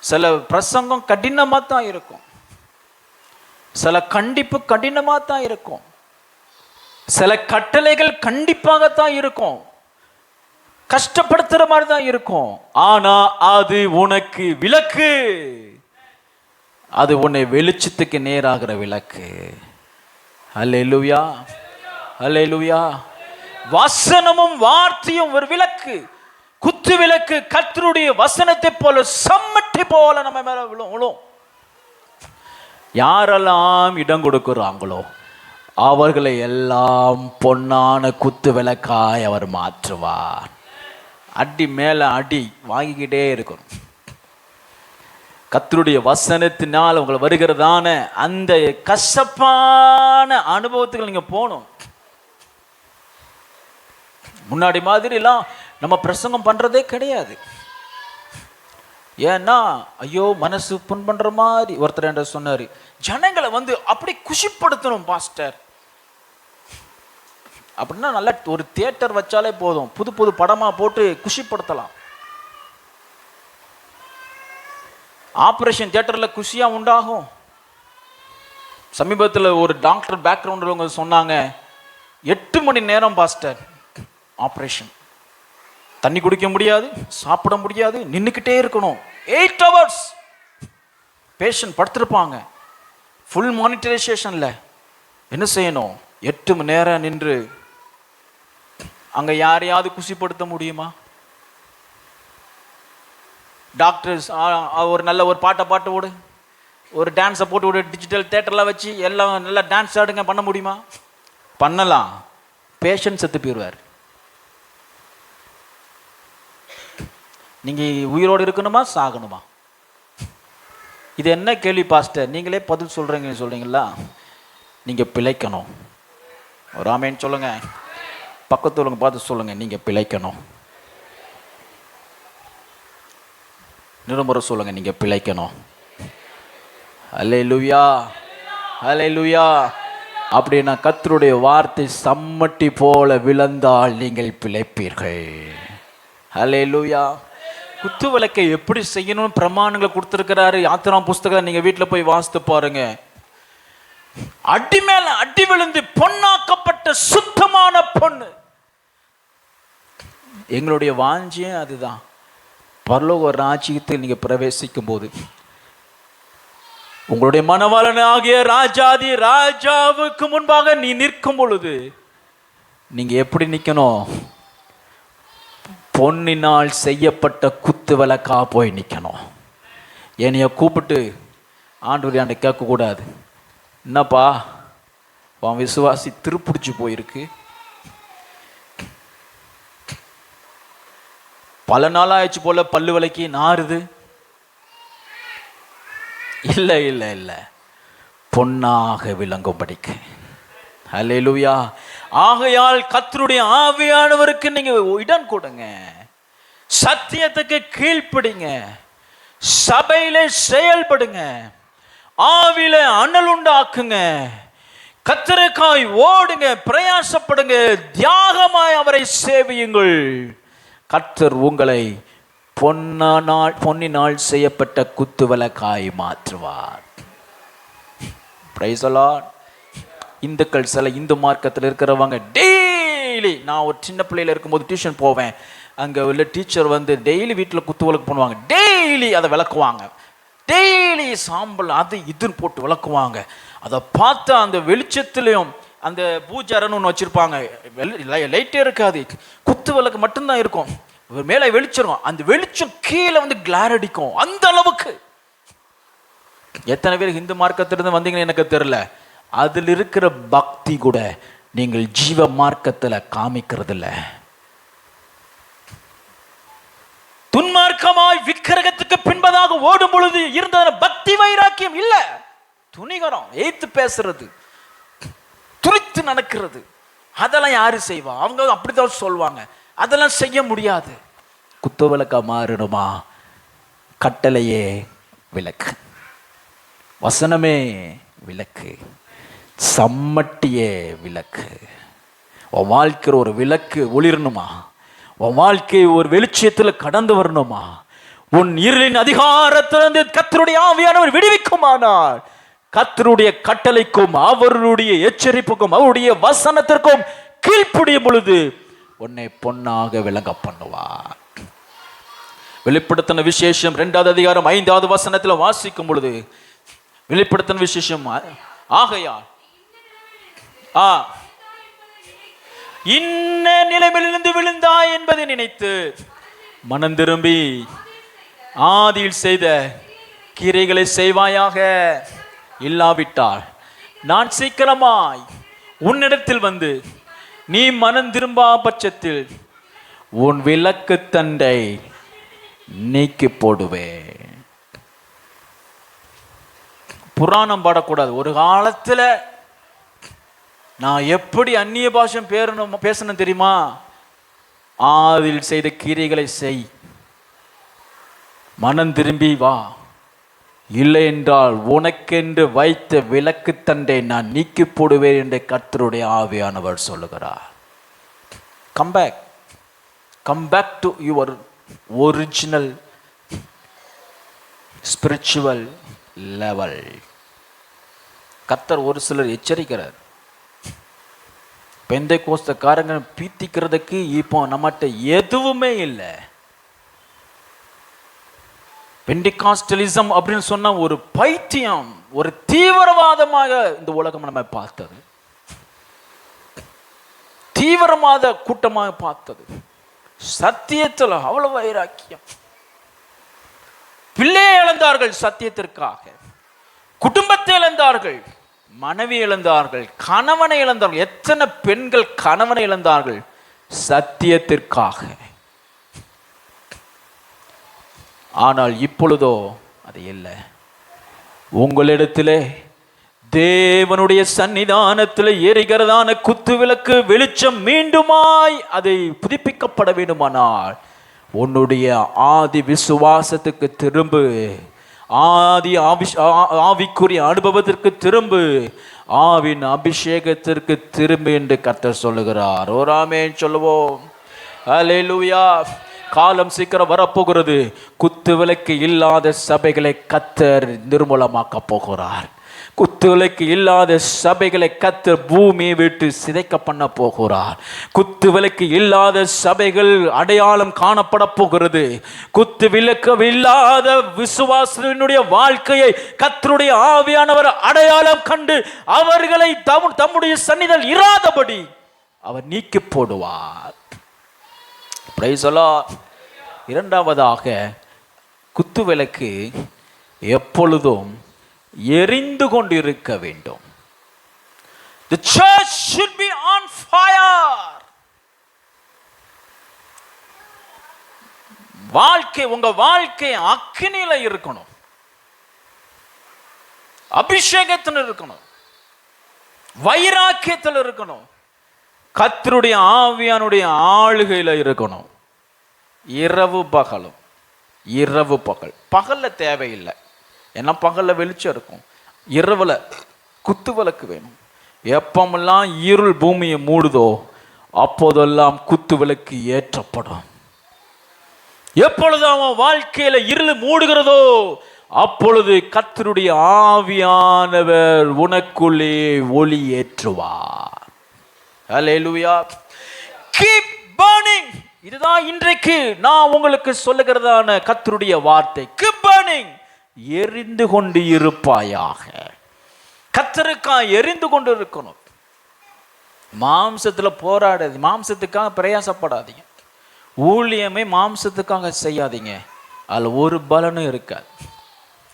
சில பிரசங்கம் கடினமாக தான் இருக்கும், சில கண்டிப்பு கடினமாக தான் இருக்கும், சில கட்டளைகள் கண்டிப்பாகத்தான் இருக்கும், கஷ்டப்படுத்துற மாதிரி தான் இருக்கும். ஆனா அது உனக்கு விளக்கு, அது உன்னை வெளிச்சத்துக்கு நேராகிற விளக்கு. அல்லேலூயா, அல்லேலூயா. வசனமும் வார்த்தையும் ஒரு விளக்கு, குத்து விளக்கு. கர்த்தருடைய வசனத்தை போல சம்மட்டி போல நம்ம மேல விழும். யாரெல்லாம் இடம் கொடுக்கிறாங்களோ அவர்களை எல்லாம் பொன்னான குத்து விளக்காய் அவர் மாற்றுவார். அடி மேல அடி வாங்கிக்கிட்டே இருக்கணும். கர்த்தருடைய வசனத்தினால் உங்களை வருகிறதான அந்த கசப்பான அனுபவத்துக்கு நீங்க போகணும். முன்னாடி மாதிரிலாம் நம்ம பிரசங்கம் பண்றதே கிடையாது. ஏன்னா ஐயோ மனசு புண் பண்ற மாதிரி. ஒருத்தர் என்ற சொன்னாரு, ஜனங்களை அப்படி குஷிப்படுத்தணும் பாஸ்டர் அப்படின்னா, நல்ல ஒரு தியேட்டர் வச்சாலே போதும், புது புது படமா போட்டு குஷிப்படுத்தலாம். ஆபரேஷன் தியேட்டர்ல குஷியா உண்டாகும். சமீபத்தில் ஒரு டாக்டர் பேக்ரவுண்ட் சொன்னாங்க, 8 மணி நேரம் பாஸ்டர் ஆபரேஷன், தண்ணி குடிக்க முடியாது, சாப்பிட முடியாது, நின்றுக்கிட்டே இருக்கணும். 8 hours பேஷண்ட் படுத்திருப்பாங்க. ஃபுல் மானிட்டரைசேஷன்ல என்ன செய்யணும்? 8 மணி நேரம் நின்று அங்க யாரையாவது குஷிப்படுத்த முடியுமா? டாக்டர்ஸ் ஒரு நல்ல ஒரு பாட்டை விடு, ஒரு டான்ஸை போட்டு விடு, டிஜிட்டல் தேட்டர்லாம் வச்சு எல்லாம் நல்லா டான்ஸ் ஆடுங்க, பண்ண முடியுமா? பண்ணலாம். பேஷண்ட் செத்து போயிடுவார். நீங்க உயிரோடு இருக்கணுமா சாகணுமா? இது என்ன கேள்வி பாஸ்டர், நீங்களே பதில் சொல்றீங்களா? நீங்க பிழைக்கணும். ஒரு ஆமேன்னு சொல்லுங்க. பக்கத்துல பார்த்து சொல்லுங்க, நீங்க பிழைக்கணும். நிருமுறை சொல்லுங்க, நீங்க பிழைக்கணும். அல்லேலூயா, அல்லேலூயா. அப்படின்னா கர்த்தருடைய வார்த்தை சம்மட்டி போல விழுந்தால் நீங்கள் பிழைப்பீர்கள். அல்லேலூயா. குத்து விளக்கை எப்படி செய்யணும்னு பிரமாணங்களை கொடுத்துருக்கிறாரு. யாத்திராம் புஸ்தகம் நீங்க வீட்டில் போய் வாசித்து பாருங்க. அடி மேல அடி விழுந்து பொன்னாக்கப்பட்ட சுத்தமான பொண்ணு. எங்களுடைய வாஞ்சியம் அதுதான். பரலோக ராஜ்யத்தில் நீங்க பிரவேசிக்கும் போது உங்களுடைய மணவாளன் ஆகிய ராஜாதி ராஜாவுக்கு முன்பாக நீ நிற்கும் பொழுது நீங்க எப்படி நிக்கணும்? பொன்னினால் செய்யப்பட்ட குத்து விளக்கா போய் நிக்கணும். என்னைய கூப்பிட்டு ஆண்டவரே கேட்க கூடாது, என்னப்பா உன் விசுவாசி திருப்பிடிச்சு போயிருக்கு, பல நாள் ஆயிடுச்சு போல பல்லு விளக்கி நாறுது. இல்லை இல்லை இல்லை, பொன்னாக விளங்கும்படிக்கு. அல்லேலூயா. ஆகையால் கர்த்தருடைய ஆவியானவருக்கு நீங்க இடம் கொடுங்க, சத்தியத்துக்கு கீழ்ப்படிங்க, சபையில செயல்படுங்க, ஆவியில அனல் உண்டாக்குங்க, கர்த்தருக்காய் ஓடுங்க, பிரயாசப்படுங்க, தியாகமாய் அவரை சேவியுங்கள். கர்த்தர் உங்களை பொன்னினால் செய்யப்பட்ட குத்து விளக்காய் மாற்றுவார். Price the Lord. இந்துக்கள் சில இந்து மார்க்கத்தில் இருக்கிறவங்க டெய்லி, நான் ஒரு சின்ன பிள்ளையில இருக்கும்போது டியூஷன் போவேன், அங்கே உள்ள டீச்சர் வந்து டெய்லி வீட்டில் குத்து விளக்கு பண்ணுவாங்க, டெய்லி அதை விளக்குவாங்க, டெய்லி சாம்பல் அது இதுன்னு போட்டு விளக்குவாங்க. அதை பார்த்தா அந்த வெளிச்சத்துலையும் அந்த பூஜாரன்னு ஒன்று வச்சுருப்பாங்க, லைட்டே இருக்காது, குத்து விளக்கு மட்டும்தான் இருக்கும், மேலே வெளிச்சிடும், அந்த வெளிச்சம் கீழே வந்து கிளார் அடிக்கும். அந்த அளவுக்கு எத்தனை பேர் இந்து மார்க்கத்திலிருந்து வந்தீங்கன்னு எனக்கு தெரியல. அதில் இருக்கிற பக்தி கூட நீங்கள் ஜீவ மார்க்கத்தில் காமிக்கிறது இல்லை. துன்மார்க்கமாய் விக்கிரகத்துக்கு பின்பதாக ஓடும் பொழுது இருந்த பக்தி வைராக்கியம் இல்ல, துணிகரம், ஏத்து பேசுறது, துரித்து நடக்கிறது, அதெல்லாம் யாரு செய்வா? அவங்க அப்படித்தான் சொல்லுவாங்க. அதெல்லாம் செய்ய முடியாது. குத்து விளக்கா மாறணுமா? கட்டளையே விளக்கு, வசனமே விளக்கு, சம்மட்டியே விளக்கு. உன் வாழ்க்கை ஒரு விளக்கு ஒளிரணுமா? உன் வாழ்க்கை ஒரு வெளிச்சத்தில் கடந்து வரணுமா? உன் இருளின் அதிகாரத்திலிருந்து கர்த்தருடைய ஆவியானவர் விடுவிக்குமானால், கர்த்தருடைய கட்டளைக்கும் அவருடைய எச்சரிப்புக்கும் அவருடைய வசனத்திற்கும் கீழ்ப்படியும் பொழுது உன்னை பொன்னாக விளங்க பண்ணுவார். வெளிப்படுத்தின விசேஷம் 2வது அதிகாரம் 5வது வசனத்தில் வாசிக்கும் பொழுது, வெளிப்படுத்தின விசேஷம் ஆகையால் இன்ன நிலைமையிலிருந்து விழுந்தாய் என்பதை நினைத்து மனம் திரும்பி ஆதியில் செய்த கிரைகளை செய்வாயாக. இல்லாவிட்டால் நான் சீக்கிரமாய் உன்னிடத்தில் வந்து நீ மனம் திரும்பா பட்சத்தில் உன் விளக்கு தண்டை நீக்கி போடுவேன். புராணம் பாடக்கூடாது. ஒரு காலத்துல நான் எப்படி அந்நிய பாஷை பேசணும் தெரியுமா? ஆதில் செய்த கிரைகளை செய், மனம் திரும்பி வா, இல்லை என்றால் உனக்கென்று வைத்த விளக்கு தண்டை நான் நீக்கி போடுவேன் என்று கர்த்தருடைய ஆவியானவர் சொல்லுகிறார். Come back to your original spiritual level. கர்த்தர் ஒரு சிலர் எச்சரிக்கிறார். பெந்தைக்கோஸ்தக்காரங்க பீத்திக்கிறதுக்கு இப்போ நம்மகிட்ட எதுவுமே இல்லை. பெண்டிகாஸ்டலிசம் அப்படின்னு சொன்னா ஒரு பைத்தியம், ஒரு தீவிரவாதமாக இந்த உலகம் நம்ம பார்த்தது. தீவிரமாக கூட்டமாக பார்த்தது. சத்தியத்தில் அவ்வளவு வைராக்கியம். பிள்ளையை இழந்தார்கள் சத்தியத்திற்காக, குடும்பத்தை இழந்தார்கள், மனைவி இழந்தார்கள், கணவனை இழந்தார்கள். எத்தனை பெண்கள் கணவனை இழந்தார்கள் சத்தியத்திற்காக. ஆனால் இப்பொழுதோ அது இல்லை. உங்களிடத்திலே தேவனுடைய சன்னிதானத்தில் எரிகிறதான குத்து விளக்கு வெளிச்சம் மீண்டுமாய் அதை புதுப்பிக்கப்பட வேண்டுமானால் உன்னுடைய ஆதி விசுவாசத்துக்கு திரும்பு, ஆதி ஆவிக்குரிய அனுபவத்திற்கு திரும்பு, ஆவின் அபிஷேகத்திற்கு திரும்பு என்று கர்த்தர் சொல்லுகிறார். ஒரு ஆமென் சொல்லுவோம். அல்லேலூயா. காலம் சீக்கிரம் வரப்போகிறது. குத்து விளக்கு இல்லாத சபைகளை கர்த்தர் நிர்மூலமாக்க போகிறார். குத்துவிளக்கு இல்லாத சபைகளை கர்த்தர் பூமியை விட்டு சிதைக்க பண்ண போகிறார். குத்து விளக்கு இல்லாத சபைகள் அடையாளம் காணப்பட போகிறது. குத்து விளக்கு இல்லாத விசுவாசனுடைய வாழ்க்கையை கர்த்தருடைய ஆவியானவர் அடையாளம் கண்டு அவர்களை தம்முடைய சன்னிதியில் இராதபடி அவர் நீக்கி போடுவார். Price the Lord. இரண்டாவதாக, குத்து விளக்கு எப்பொழுதும் எரிந்து கொண்டிருக்க வேண்டும். The church should be on fire. வாழ்க்கை, உங்க வாழ்க்கை அக்கினியில இருக்கணும், அபிஷேகத்தில் இருக்கணும், வைராக்கியத்தில் இருக்கணும், கர்த்தருடைய ஆவியானுடைய ஆளுகையில இருக்கணும். இரவு பகலும், இரவு பகல். பகல்ல தேவையில்லை, ஏன்னா பகல்ல வெளிச்சம் இருக்கும். இரவுல குத்து விளக்கு வேணும். எப்பமெல்லாம் இருள் பூமியை மூடுதோ அப்போதெல்லாம் குத்து விளக்கு ஏற்றப்படும். எப்பொழுது அவன் வாழ்க்கையில இருள் மூடுகிறதோ அப்பொழுது கர்த்தருடைய ஆவியானவர் உனக்குள்ளே ஒளி ஏற்றுவார். ஹல்லேலூயா. Keep burning. இதுதான் இன்றைக்கு நான் உங்களுக்கு சொல்லுகிறதான கர்த்தருடைய வார்த்தை. Keep burning. எரிந்து கொண்டு இருப்பாயாக. கர்த்தருக்காக எரிந்து கொண்டு இருக்கணும். மாம்சத்துல போராடாது, மாம்சத்துக்காக பிரயாசப்படாதீங்க. ஊழியமே மாம்சத்துக்காக செய்யாதீங்க, அதில் ஒரு பலனும் இருக்காது.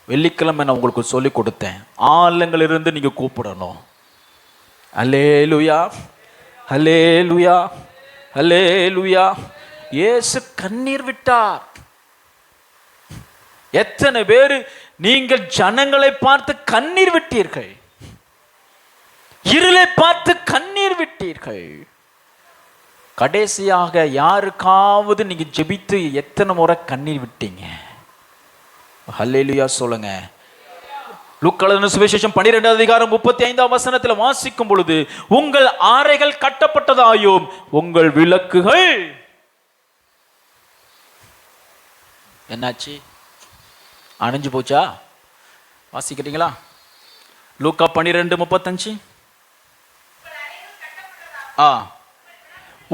வெள்ளிக்கிழமை நான் உங்களுக்கு சொல்லி கொடுத்தேன், ஆளுங்கள் இருந்து நீங்க கூப்பிடணும். அல்லேலூயா, அல்லேலூயா, அல்லேலூயா. இயேசு கண்ணீர் விட்டார். எத்தனை பேர் நீங்கள் ஜனங்களை பார்த்து கண்ணீர் விட்டீர்கள், இருளை பார்த்து கண்ணீர் விட்டீர்கள். கடைசியாக யாருக்காவது நீங்க ஜெபித்து எத்தனை முறை கண்ணீர் விட்டீங்க? ஹல்லேலூயா சொல்லுங்க. லூக்கா எழுதின சுவிசேஷம் 12 அதிகாரம் 35 வசனத்தில் வாசிக்கும் பொழுது, உங்கள் ஆரைகள் கட்டப்பட்டதாயும் உங்கள் விளக்குகள் என்னாச்சு? அணைஞ்சு போச்சா? வாசிக்கிறீங்களா? லூக்கா 12:35.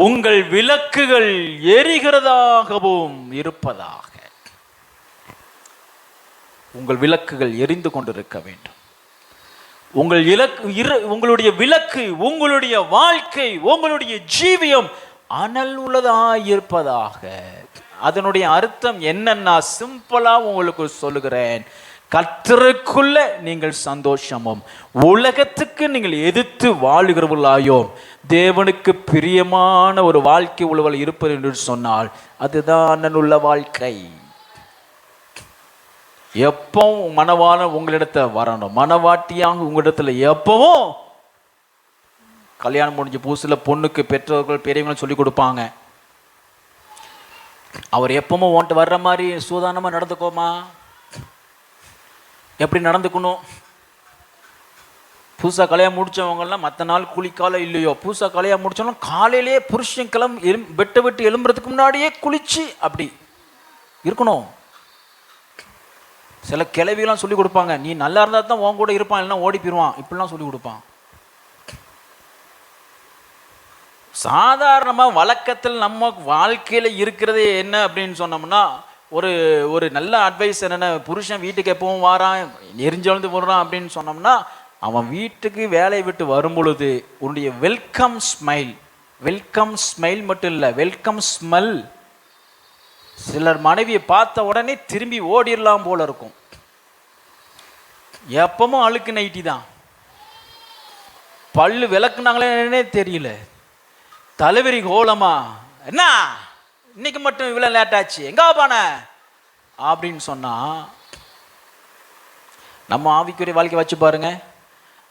உங்கள் விளக்குகள் எரிகிறதாகவும் இருப்பதாக. உங்கள் விளக்குகள் எரிந்து கொண்டிருக்க வேண்டும். உங்களுடைய விளக்கு, உங்களுடைய வாழ்க்கை, உங்களுடைய ஜீவியம் அனல் உள்ளதாக இருப்பதாக. அதனுடைய அர்த்தம் என்னன்னா, சிம்பிளா உங்களுக்கு சொல்லுகிறேன். கர்த்தருக்குள்ள நீங்கள் சந்தோஷமும், உலகத்துக்கு நீங்கள் எதிர்த்து வாழுகிறவர்களாயோ தேவனுக்கு பிரியமான ஒரு வாழ்க்கை உழவல் இருப்பது என்று சொன்னால் அதுதான் அனலுள்ள வாழ்க்கை. எப்பவும் மனவாள உங்களிடத்துல வரணும், மனவாட்டியாக உங்களிடத்துல எப்பவும். கல்யாணம் முடிஞ்ச புதுசுல பொண்ணுக்கு பெற்றோர்கள் பெரியவங்களும் சொல்லி கொடுப்பாங்க, அவர் எப்பவும் ஓன்ட்டு வர்ற மாதிரி சூதானமா நடந்துக்கோமா. எப்படி நடந்துக்கணும்? புதுசாக கல்யாணம் முடித்தவங்கலாம் மற்ற நாள் குளிக்கால இல்லையோ, புதுசாக கல்யாணம் முடித்தவங்க காலையிலே புருஷன் வெட்ட விட்டு எழும்புறதுக்கு முன்னாடியே குளிச்சு அப்படி இருக்கணும். சில கிளவிலாம் சொல்லி கொடுப்பாங்க, நீ நல்லா இருந்தால் தான் உன் கூட இருப்பான், இல்லைன்னா ஓடி போயிடுவான், இப்படிலாம் சொல்லி கொடுப்பான். சாதாரணமாக வழக்கத்தில் நம்ம வாழ்க்கையில் இருக்கிறதே என்ன அப்படின்னு சொன்னோம்னா, ஒரு நல்ல அட்வைஸ் என்னென்ன, புருஷன் வீட்டுக்கு எப்பவும் வாரான், எரிஞ்செழுந்து போடுறான் அப்படின்னு சொன்னோம்னா, அவன் வீட்டுக்கு வேலையை விட்டு வரும் பொழுது உன்னுடைய வெல்கம் ஸ்மைல் வெல்கம் ஸ்மைல் மட்டும் இல்லை, வெல்கம் ஸ்மெல். சிலர் மனைவியை பார்த்த உடனே திரும்பி ஓடிடலாம் போல இருக்கும். எப்பவும் அழுக்கு நைட்டி தான், பல்லு விளக்குனாங்களே தெரியல, தலைவரி கோலமா, என்ன இன்னைக்கு மட்டும் இவ்வளவு லேட் ஆச்சு, எங்க பான அப்படின்னு சொன்னா, நம்ம ஆவிக்குரிய வாழ்க்கை வச்சு பாருங்க.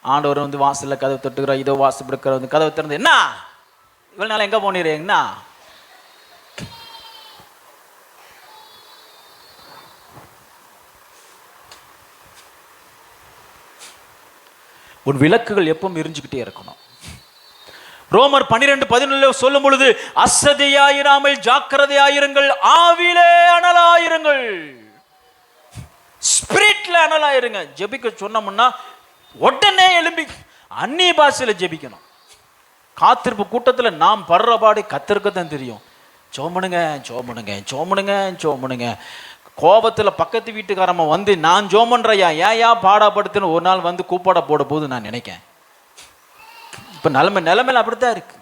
ஆண்டவர் வந்து வாசல்ல கதவு தொட்டுக்கிற, இதோ வாசப்படுக்கிற வந்து கதவு திறந்து, என்ன இவ்வளவு நாள் எங்க போனீங்கன்னா, உன் விளக்குகள் எப்பவும் எரிஞ்சுக்கிட்டே இருக்கணும். ரோமர் 12:11 சொல்லும் பொழுது, அசதியாயிராமல் ஜாக்கிரதையாயிருங்கள், ஆவிலே அனலாயிருங்கள், ஸ்பிரிட்ல அனலாயிருங்க. ஜெபிக்க சொன்னோம்னா உடனே எழும்பி அந்நிய பாஷையில ஜெபிக்கணும். காத்திருப்பு கூட்டத்தில் நாம் படுற பாடு கத்திருக்கத்தான் தெரியும். சோமனுங்க சோமனுங்க சோமனுங்க சோமனுங்க. கோபத்தில் பக்கத்து வீட்டுக்காரம்மா வந்து, நான் ஜோமன்றையா ஏயா பாடாப்படுத்துன்னு ஒரு நாள் வந்து கூப்பாட போட போது நான் நினைக்கேன். இப்போ நிலைமையில அப்படித்தான் இருக்கு.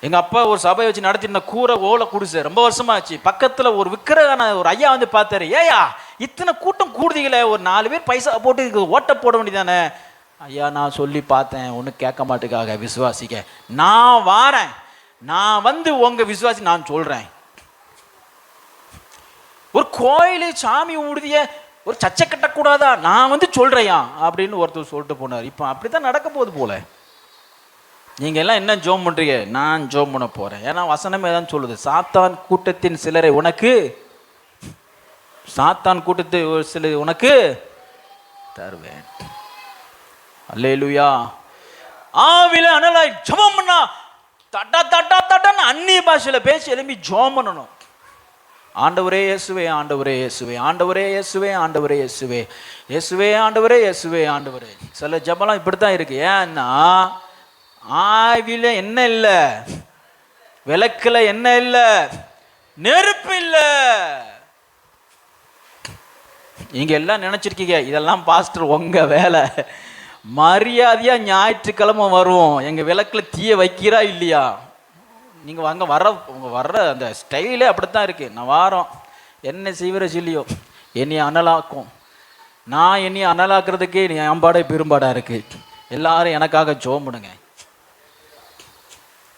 எங்கள் அப்பா ஒரு சபையை வச்சு நடத்தின கூரை ஓலை குடிசை ரொம்ப வருஷமாச்சு. பக்கத்தில் ஒரு விக்கிரகான ஒரு ஐயா வந்து பார்த்தாரு, ஏயா இத்தனை கூட்டம் கூடுதீங்களே, ஒரு 4 பேர் பைசா போட்டு ஓட்ட போட வேண்டியதானே. ஐயா நான் சொல்லி பார்த்தேன், ஒன்றும் கேட்க மாட்டேக்காக, விசுவாசிக்க நான் வாரேன், நான் வந்து உங்கள் விசுவாசி நான் சொல்கிறேன். ஒரு கோயிலு சாமி உறுதிய ஒரு சச்சை கட்டக்கூடாதா, நான் வந்து சொல்றேயா அப்படின்னு ஒருத்தர் சொல்லிட்டு போனார். இப்போ அப்படித்தான் நடக்க போகுது போல. நீங்க எல்லாம் என்ன ஜோம் பண்றீங்க, நான் ஜோம் பண்ண போறேன். ஏன்னா வசனமே தான் சொல்லுது, சாத்தான் கூட்டத்தின் சிலரை உனக்கு, சாத்தான் கூட்டத்தை ஒரு சிலர் உனக்கு தருவேன். அல்லேலூயா. ஆவில அனலாய் ஜெபம் பண்ணா தட்டா தட்டா தட்டான்னு அந்நிய பாஷையில பேசி எழுப்பி ஜெபம் பண்ணணும். ஆண்டவரே இயேசுவே, ஆண்டவரே இயேசுவே, ஆண்டவரே இயேசுவே, ஆண்டவரே இயேசுவே, இயேசுவே ஆண்டவரே, இயேசுவே ஆண்டவரே. சில ஜெபம்லாம் இப்படித்தான் இருக்கு. ஏன்னா ஆவில என்ன இல்லை, விளக்குல என்ன இல்லை, நெருப்பு இல்லை. நீங்க எல்லாம் நினைச்சிருக்கீங்க இதெல்லாம் பாஸ்டர் உங்க வேலை, மரியாதையா ஞாயிற்றுக்கிழமை வருவோம், எங்க விளக்குல தீய வைக்கிறா இல்லையா. நீங்க வாங்க வர்ற அந்த ஸ்டைலே அப்படித்தான் இருக்கு. நான் வாரம் என்ன செய்வர சொல்லியோ என்னைய அனலாக்கும், நான் என்னைய அனலாக்குறதுக்கே நீ அம்பாடே பெரும்பாடா இருக்கு. எல்லாரும் எனக்காக ஜெபம் பண்ணுங்க.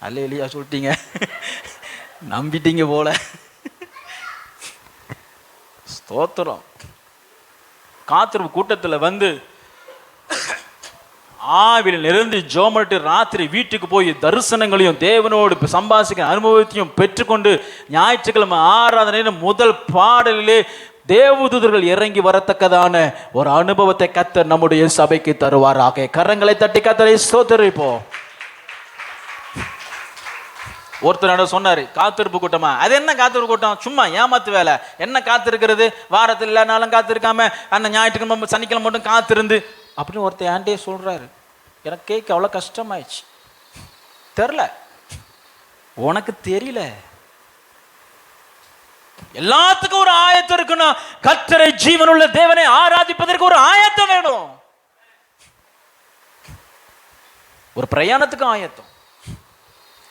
அல்லேலூயா சொல்லிட்டீங்க, நம்பிட்டீங்க போல. ஸ்தோத்திரம். காத்திருப்பு கூட்டத்தில் வந்து ஆவில நிறைந்து ஜோமட்டு ராத்திரி வீட்டுக்கு போய் தரிசனங்களையும் தேவனோடு சம்பாசிக்க அனுபவத்தையும் பெற்றுக்கொண்டு ஞாயிற்றுக்கிழமை ஆராதனை முதல் பாடலிலே தேவதூதர்கள் இறங்கி வரத்தக்கதான ஒரு அனுபவத்தை கர்த்தர் நம்முடைய சபைக்கு தருவாராக. கரங்களை தட்டி கர்த்தரை ஸ்தோத்திரிப்போம். ஒருத்தர் சொன்னாரு, காத்திருப்பு கூட்டமா, அது என்ன காத்திருப்பு கூட்டம், சும்மா ஏமாத்து வேலை, என்ன காத்திருக்கிறது, வாரத்தில் இல்லைனாலும் காத்திருக்காம அந்த ஞாயிற்றுக்கிழமை சனிக்கிழமை மட்டும் காத்திருந்து அப்படின்னு ஒருத்தர் ஏன்டே சொல்றாரு. எனக்கு கேட்க அவ்வளோ கஷ்டமாயிடுச்சு. தெரில, உனக்கு தெரியல. எல்லாத்துக்கும் ஒரு ஆயத்தம் இருக்கணும். கர்த்தரை ஜீவனுள்ள தேவனை ஆராதிப்பதற்கு ஒரு ஆயத்தம் வேணும். ஒரு பிரயாணத்துக்கு ஆயத்தம்,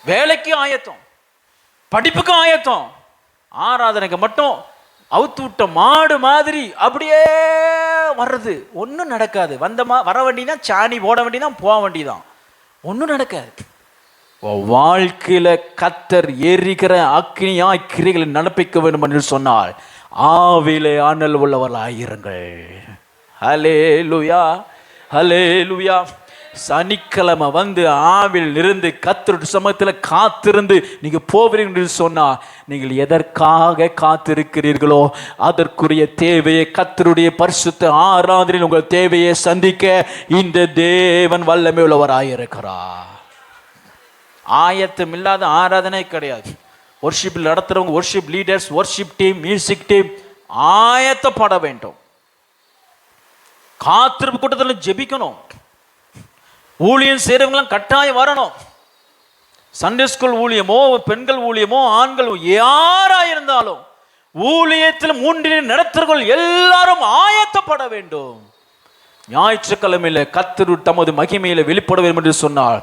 வேலைக்கு ஆயத்தம், படிப்புக்கு ஆயத்தம். ஆராதனைக்கு மட்டும் அவுத்து விட்ட மாடு மாதிரி அப்படியே வர்றது ஒன்றும் நடக்காது. வர வேண்டிதான், சாணி போட வேண்டிதான், போக வேண்டிதான், ஒன்றும் நடக்காது. வாழ்க்கையில கர்த்தர் எரிகிற அக்னியாய் கிரிகளை நடப்பிக்க வேண்டும் என்று சொன்னால் ஆவிலே ஆனல் உள்ளவர்களாயிருங்கள். ஹல்லேலூயா, ஹல்லேலூயா. சனிக்கிழமை வந்து ஆவில் இருந்து கர்த்தருடைய சமூகத்தில் காத்திருந்து நீங்க போவீர்கள் என்று சொன்னா, நீங்கள் எதற்காக காத்திருக்கிறீர்களோ அதற்குரிய தேவையை கர்த்தருடைய பரிசுத்த ஆராதனையில் உங்கள் தேவையை சந்திக்க இந்த தேவன் வல்லமை உள்ளவராயிருக்கிறார். ஆயத்தம் இல்லாத ஆராதனை கிடையாது. வொர்ஷிப் நடத்துறவங்க, worship leaders, worship team, music team ஆயத்தப்பட வேண்டும். காத்திருப்பு கூட்டத்தில் ஜெபிக்கணும். ஊழியம் செய்கிறவங்களாம் கட்டாயம் வரணும். சண்டே ஸ்கூல் ஊழியமோ, பெண்கள் ஊழியமோ, ஆண்கள் யாராயிருந்தாலும் ஊழியத்தில் 3 நடத்துறவர்கள் எல்லாரும் ஆயத்தப்பட வேண்டும். ஞாயிற்றுக்கிழமையில கர்த்தர் தமது மகிமையில வெளிப்பட வேண்டும் என்று சொன்னால்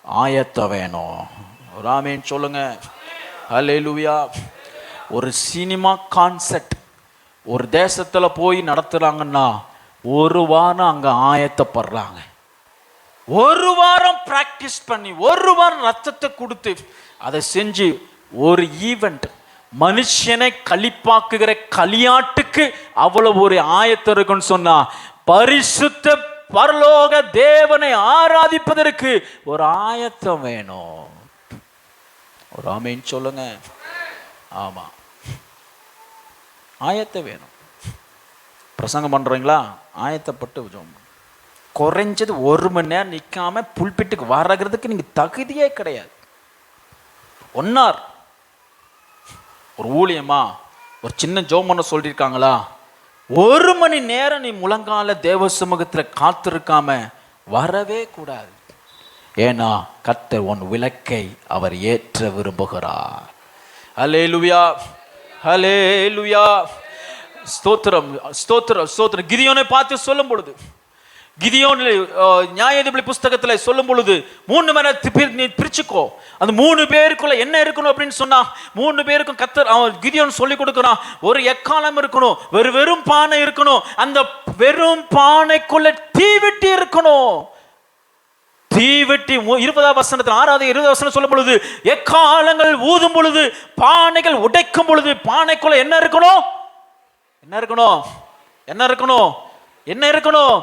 ஆயத்தம் வேணும். ஆமென் சொல்லுங்க. ஹல்லேலூயா. ஒரு சினிமா கான்செர்ட் ஒரு தேசத்துல போய் நடத்துறாங்கன்னா ஒரு வாரம் அங்க ஆயத்தப்படுறாங்க. ஒரு வாரம் பிராக்டிஸ் பண்ணி, ஒரு வாரம் ரத்தத்தை கொடுத்து அதை செஞ்சு, ஒரு ஈவெண்ட், மனுஷனை களிப்பாக்குகிற களியாட்டுக்கு அவ்வளவு ஒரு ஆயத்தம் இருக்குன்னு சொன்னா, பரிசுத்த பரலோக தேவனை ஆராதிப்பதற்கு ஒரு ஆயத்தம் வேணும். ஒரு ஆமென் சொல்லுங்க. ஆமா, ஆயத்தம் வேணும். பிரசங்கம் பண்றீங்களா? ஆயத்தப்பட்டு குறைஞ்சது 1 மணி நேரம் நிற்காம புல்பிட்டுக்கு வர்றதுக்கு நீங்க தகுதியே கிடையாது. 1 hour ஒரு ஊழியமா ஒரு சின்ன ஜெபம் பண்ண சொல்லியிருக்காங்களா? 1 மணி நேரம் நீ முழங்கால தேவ சமூகத்தில் காத்திருக்காம வரவே கூடாது. ஏன்னா கர்த்தர் உன் விளக்கை அவர் ஏற்ற விரும்புகிறார். ஹல்லேலூயா, ஹல்லேலூயா. ஸ்தோத்திரம், ஸ்தோத்திரம், ஸ்தோத்திரம். கிதியோனை பார்த்து சொல்லும் பொழுது, கிதியோன் நியாயாதிபதி புஸ்தகத்தில் சொல்லும் பொழுது 3 பேரை நீ பிரிச்சுக்கோ, அந்த 3 பேருக்குள்ள என்ன இருக்கணும் அப்படின்னு சொன்னா, 3 பேருக்கும் கர்த்தர் கிதியோன் சொல்லி கொடுக்கிறான். ஒரு எக்காலம் இருக்கணும், வெறும் பானை இருக்கணும், அந்த வெறும் பானைக்குள்ள தீவெட்டி இருக்கணும். தீவெட்டி 20ஆம் வசனத்தில் 6வது 20 வசனம் சொல்லும் பொழுது, எக்காலங்கள் ஊதும் பொழுது, பானைகள் உடைக்கும் பொழுது பானைக்குள்ள என்ன இருக்கணும்? என்ன இருக்கணும்? என்ன இருக்கணும்? என்ன இருக்கணும்?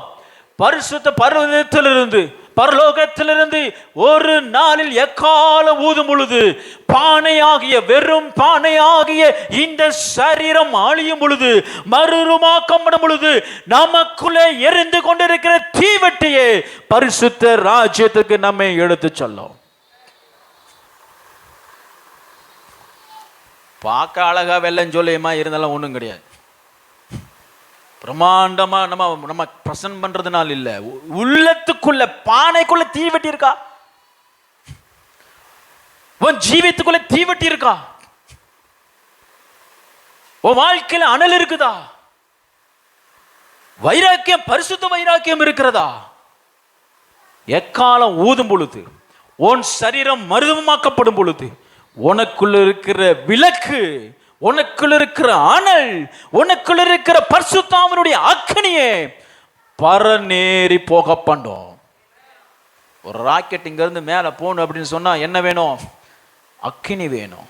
பரிசுத்த பர்வதத்திலிருந்து, பரலோகத்திலிருந்து ஒரு நாளில் எக்காலம் ஊதும் பொழுது, பானையாகிய வெறும் பானையாகிய இந்த சரீரம் அழியும் பொழுது, மறுரூபமாக்கப்படும் பொழுது, நமக்குள்ளே எரிந்து கொண்டிருக்கிற தீவெட்டியே பரிசுத்த ராஜ்யத்துக்கு நம்மை எடுத்து சொல்லும். பார்க்க அழகா வெள்ளஞ்சொல்லியமா இருந்தாலும் ஒன்றும் கிடையாது. பிரமாண்டமா நம்ம பிரசன்ட் பண்றதுனால இல்ல, உள்ளத்துக்குள்ள பானைக்குள்ள தீவெட்டி இருக்கா? உன் ஜீவித்துக்குள்ள தீவெட்டி இருக்கா? உன் வாழ்க்கையில அனல் இருக்குதா? வைராக்கியம், பரிசுத்த வைராக்கியம் இருக்கிறதா? எக்காலம் ஊதும் பொழுது, உன் சரீரம் மருதமாக்கப்படும் பொழுது, உனக்குள்ள இருக்கிற விளக்கு, உனக்குள்ள இருக்கிற அனல், உனக்குள்ள இருக்கிற பரிசுத்தாவினுடைய அக்கினியே பரநேறி போக பண்ணோம். ஒரு ராக்கெட் இங்க இருந்து மேல போகணும் அப்படின்னு சொன்னா என்ன வேணும்? அக்கினி வேணும்.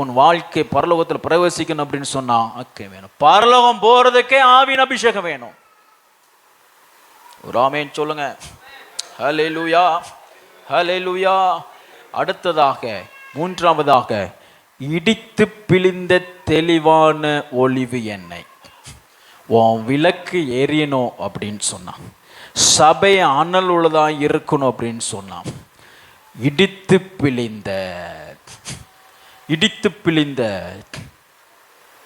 உன் வாழ்க்கை பரலோகத்தில் பிரவேசிக்கணும் அப்படின்னு சொன்னா அக்கினி வேணும். பரலோகம் போறதுக்கே ஆவியின் அபிஷேகம் வேணும். ஒரு ஆமென் சொல்லுங்க. ஹல்லேலூயா, ஹல்லேலூயா. அடுத்ததாக, 3ஆவதாக, இடித்து பிழிந்த தெளிவான ஒளிவு எண்ணெய். உன் விளக்கு எரியணும் அப்படின்னு சொன்னான், சபை அனல் உள்ளதா இருக்கணும் அப்படின்னு சொன்னான். இடித்து பிழிந்த, இடித்து பிழிந்த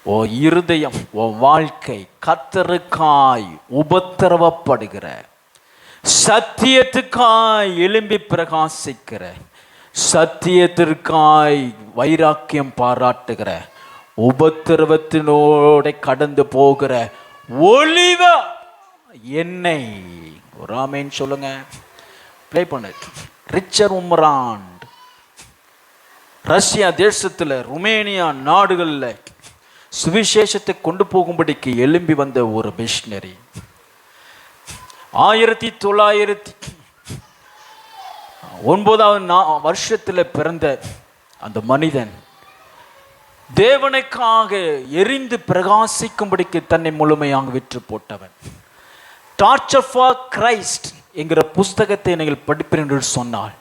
உன் இருதயம், உன் வாழ்க்கை கர்த்தருக்காய் உபத்திரவப்படுகிற, சத்தியத்துக்காய் எழும்பி பிரகாசிக்கிற, சத்தியத்திற்காய் வைராக்கியம் பாராட்டுகிற, உபத்திரவத்தினோட கடந்து போகிற ஒளிவ எண்ணெய். ஒரு ஆமென் சொல்லுங்க. ப்ளே பண்ணு. ரிச்சர்ட் உமராண்ட் ரஷ்யா தேசத்துல, ருமேனியா நாடுகள்ல சுவிசேஷத்தை கொண்டு போகும்படிக்கு எழும்பி வந்த ஒரு மிஷனரி. 1909 வருஷத்துல பிறந்த அந்த மனிதன் தேவனுக்காக எரிந்து பிரகாசிக்கும்படிக்கு தன்னை முழுமையாக விற்று போட்டவன். டார்ச்சர் ஃபார் கிரைஸ்ட் என்கிற புஸ்தகத்தை நீங்கள் படிப்பேன் என்று சொன்னால்,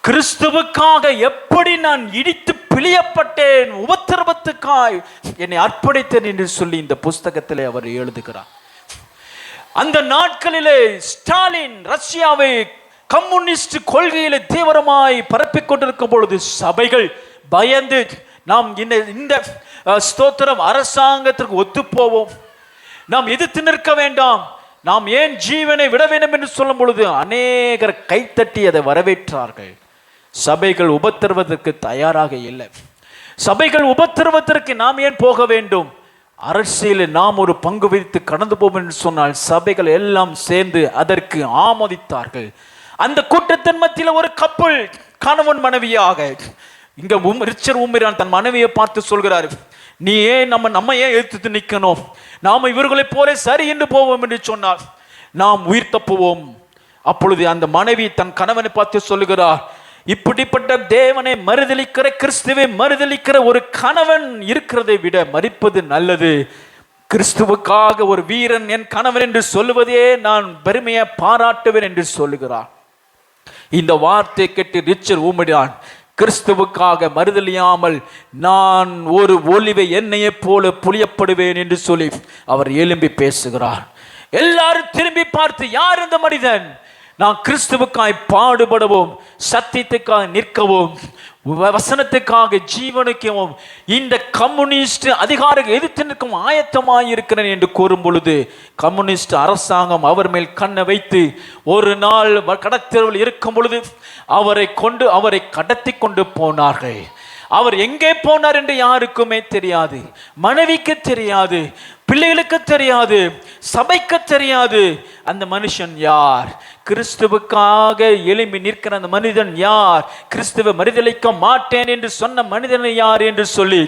கிறிஸ்துவுக்காக எப்படி நான் இடித்து பிழியப்பட்டேன், உபத்திரவத்துக்காய் என்னை அர்ப்பணித்தேன் என்று சொல்லி இந்த புஸ்தகத்திலே அவர் எழுதுகிறார். அந்த நாட்களிலே ஸ்டாலின் ரஷ்யாவை கம்யூனிஸ்ட் கொள்கையில தீவிரமாய் பரப்பிக் கொண்டிருக்கும் பொழுது, சபைகள் பயந்து நாம் இந்த ஸ்தோத்திரம் அரசாங்கத்திற்கு ஒத்துப்போவோம், நாம் எதிர்த்து நிற்க வேண்டாம், நாம் ஏன் ஜீவனை விட வேண்டும் என்று சொல்லும் பொழுது அநேகர் கைத்தட்டி அதை வரவேற்றார்கள். சபைகள் உபத்திரவதற்கு தயாராக இல்லை. சபைகள் உபத்திரவத்திற்கு நாம் ஏன் போக வேண்டும்? அரசியலில் நாம் ஒரு பங்கு வைத்து கடந்து போவோம் என்று சொன்னால் சபைகள் எல்லாம் சேர்ந்து அதற்கு ஆமோதித்தார்கள். அந்த கூட்டத்தின் மத்தியில் ஒரு கப்பல் கணவன் மனைவியாக, இங்க ரிச்சர் ஊமிரான் தன் மனைவியை பார்த்து சொல்கிறார், நீ ஏன் நம்ம ஏன் எதிர்த்து நிற்கணும், நாம இவர்களை போல சரி என்று போவோம் என்று சொன்னார், நாம் உயிர் தப்புவோம். அப்பொழுது அந்த மனைவி தன் கணவனை பார்த்து சொல்லுகிறார், இப்படிப்பட்ட தேவனை மறுதலிக்கிற, கிறிஸ்துவை மறுதலிக்கிற ஒரு கணவன் இருக்கிறதை விட மரிப்பது நல்லது. கிறிஸ்துவுக்காக ஒரு வீரன் என் கணவன் என்று சொல்லுவதே நான் பெருமையை பாராட்டுவேன் என்று சொல்லுகிறார். இந்த வார்த்தை கேட்டு ரிச்சர் ஊமிரான் கிறிஸ்துவுக்காக மறுதலியாமல் நான் ஒரு ஒலிவை எண்ணெயை போல புளியப்படுவேன் என்று சொல்லி அவர் எழும்பி பேசுகிறார். எல்லாரும் திரும்பி பார்த்து, யார் இந்த மனிதன்? நான் கிறிஸ்துவுக்காய் பாடுபடவும், சத்தியத்துக்காக நிற்கவும், வசனத்துக்காக ஜீவனுக்கவும், இந்த கம்யூனிஸ்ட் அதிகாரிகள் எதிர்த்து நிற்கும் ஆயத்தமாய் இருக்கிறேன் என்று கூறும் பொழுது, கம்யூனிஸ்ட் அரசாங்கம் அவர் மேல் கண்ணை வைத்து ஒரு நாள் கடத்தல் இருக்கும் பொழுது அவரை கடத்தி கொண்டு போனார்கள். அவர் எங்கே போனார் என்று யாருக்குமே தெரியாது, மனைவிக்கு தெரியாது, பிள்ளைகளுக்கு தெரியாது, சபைக்கு தெரியாது. அந்த மனுஷன் யார்? கிறிஸ்துவுக்காக எழும்பி நிற்கிற அந்த மனிதன் யார்? கிறிஸ்துவை மறுதலிக்க மாட்டேன் என்று சொன்ன மனிதன் யார் என்று சொல்லி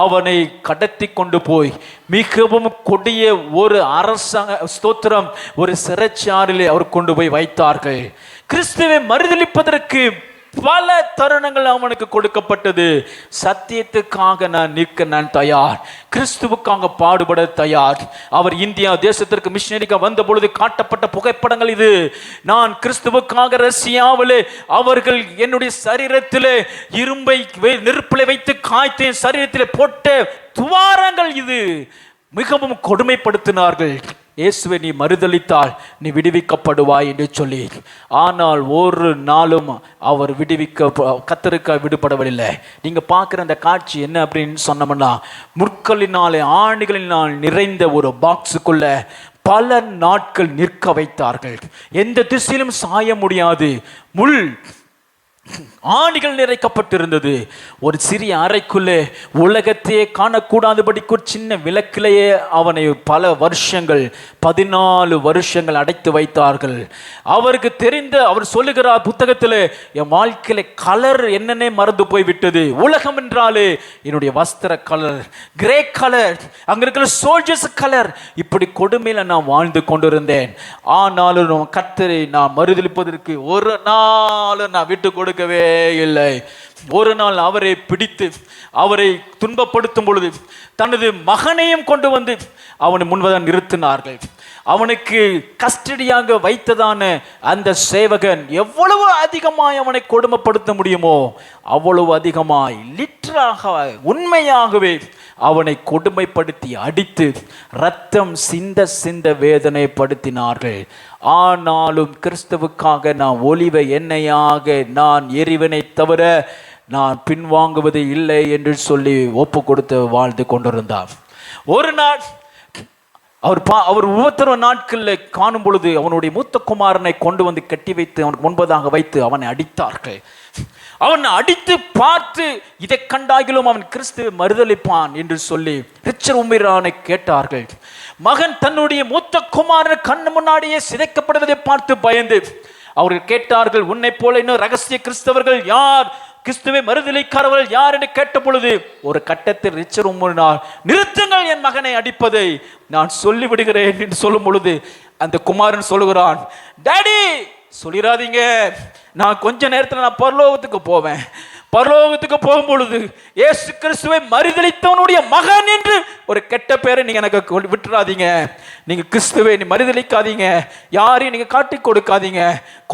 அவனை கடத்தி கொண்டு போய் மிகவும் கொடிய ஒரு அரசாங்க ஸ்தோத்திரம் ஒரு சிறைச்சாலையிலே அவர் கொண்டு போய் வைத்தார்கள். கிறிஸ்துவை மறுதலிப்பதற்கு பல தருணங்கள் அவனுக்கு கொடுக்கப்பட்டது. சத்தியத்துக்காக நான் நிற்க நான் தயார், கிறிஸ்துவுக்காக பாடுபட தயார். அவர் இந்தியா தேசத்திற்கு மிஷனரிக்காக வந்த பொழுது காட்டப்பட்ட புகைப்படங்கள் இது. நான் கிறிஸ்துவுக்காக ரஷ்யாவிலே அவர்கள் என்னுடைய சரீரத்திலே இரும்பை நெருப்பிலை வைத்து காய்த்து சரீரத்திலே போட்ட துவாரங்கள் இது. மிகவும் கொடுமைப்படுத்தினார்கள். இயேசுவை நீ மறுதலித்தால் நீ விடுவிக்கப்படுவாய் என்று சொல்லி. ஆனால் ஒரு நாளும் அவர் கத்தருக்காக விடுபடவில்லை. நீங்க பார்க்குற அந்த காட்சி என்ன அப்படின்னு சொன்னோம்னா, முற்களினாலே ஆணிகளினால் நிறைந்த ஒரு பாக்ஸுக்குள்ள பல நாட்கள் நிற்க வைத்தார்கள். எந்த திசையிலும் சாய முடியாது. முள் ஆணிகள் நிறைக்கப்பட்டிருந்தது. ஒரு சிறிய அறைக்குள்ளே உலகத்தையே காணக்கூடாதபடிக்கு ஒரு சின்ன விளக்கிலேயே அவனை பல வருஷங்கள் 14 வருஷங்கள் அடைத்து வைத்தார்கள். அவருக்கு தெரிந்த அவர் சொல்லுகிறார் புத்தகத்தில், என் வாழ்க்கையில கலர் என்னன்னே மறந்து போய்விட்டது. உலகம் என்றாலே என்னுடைய வஸ்திர கலர், கிரே கலர், அங்க இருக்கிற சோல்ஜர்ஸ் கலர், இப்படி கொடுமையில நான் வாழ்ந்து கொண்டிருந்தேன். ஆனாலும் கர்த்தரை நான் மறுதலிப்பதற்கு ஒரு நாள் நான் விட்டு கொடுக்கவே இல்லை. ஒரு நாள் அவரை பிடித்து அவரை துன்பப்படுத்தும் பொழுது தனது மகனையும் கொண்டு வந்து அவனை முன்வதான் நிறுத்தினார்கள். அவனுக்கு கஸ்டடியாக வைத்ததான அந்த சேவகன் எவ்வளவு அதிகமாய் அவனை கொடுமைப்படுத்த முடியுமோ அவ்வளவு அதிகமாய் லிட்டராக உண்மையாகவே அவனை கொடுமைப்படுத்தி அடித்து ரத்தம் சிந்த சிந்த வேதனைப்படுத்தினார்கள். ஆனாலும் கிறிஸ்துவுக்காக நான் ஒலிவ எண்ணெயாக நான் எரிவனை தவிர நான் பின்வாங்குவது இல்லை என்று சொல்லி ஒப்பு கொடுத்து வாழ்ந்து கொண்டிருந்தார். ஒரு நாள் அவர் உபத்திரவ நாட்களில் காணும் பொழுது அவனுடைய மூத்த குமாரனை கொண்டு வந்து கட்டி வைத்து அவனுக்கு முன்பதாக வைத்து அவனை அடித்தார்கள். அவன் அடித்து பார்த்து இதை கண்டாகிலும் அவன் கிறிஸ்துவை மறுதலிப்பான் என்று சொல்லி ரிச்சர் ஊமிரானை கேட்டார்கள். மகன் தன்னுடைய மூத்த குமாரன் கண்ணு முன்னாடியே சிதைக்கப்படுவதை பார்த்து பயந்து அவர்கள் கேட்டார்கள், உன்னை போல இன்னும் ரகசிய கிறிஸ்தவர்கள் யார், கிறிஸ்துவை மறுதலிக்காரவர்கள் யார் என்று கேட்ட பொழுது ஒரு கட்டத்தில் ரிச்சர் ஊமிரான், நிறுத்துங்கள் என் மகனை அடிப்பதை, நான் சொல்லிவிடுகிறேன் என்று சொல்லும் பொழுது அந்த குமாரன் சொல்லுகிறான், டாடி சொல்லிடாதீங்க, நான் கொஞ்ச நேரத்தில் நான் பரலோகத்துக்கு போவேன். பரலோகத்துக்கு போகும் பொழுது இயேசு கிறிஸ்துவை மறுதலித்தவனுடைய மகன் என்று ஒரு கெட்ட பேரை நீங்க எனக்கு விட்டுறாதீங்க. நீங்க கிறிஸ்துவை மறுதலிக்காதீங்க, யாரையும் நீங்க காட்டி கொடுக்காதீங்க.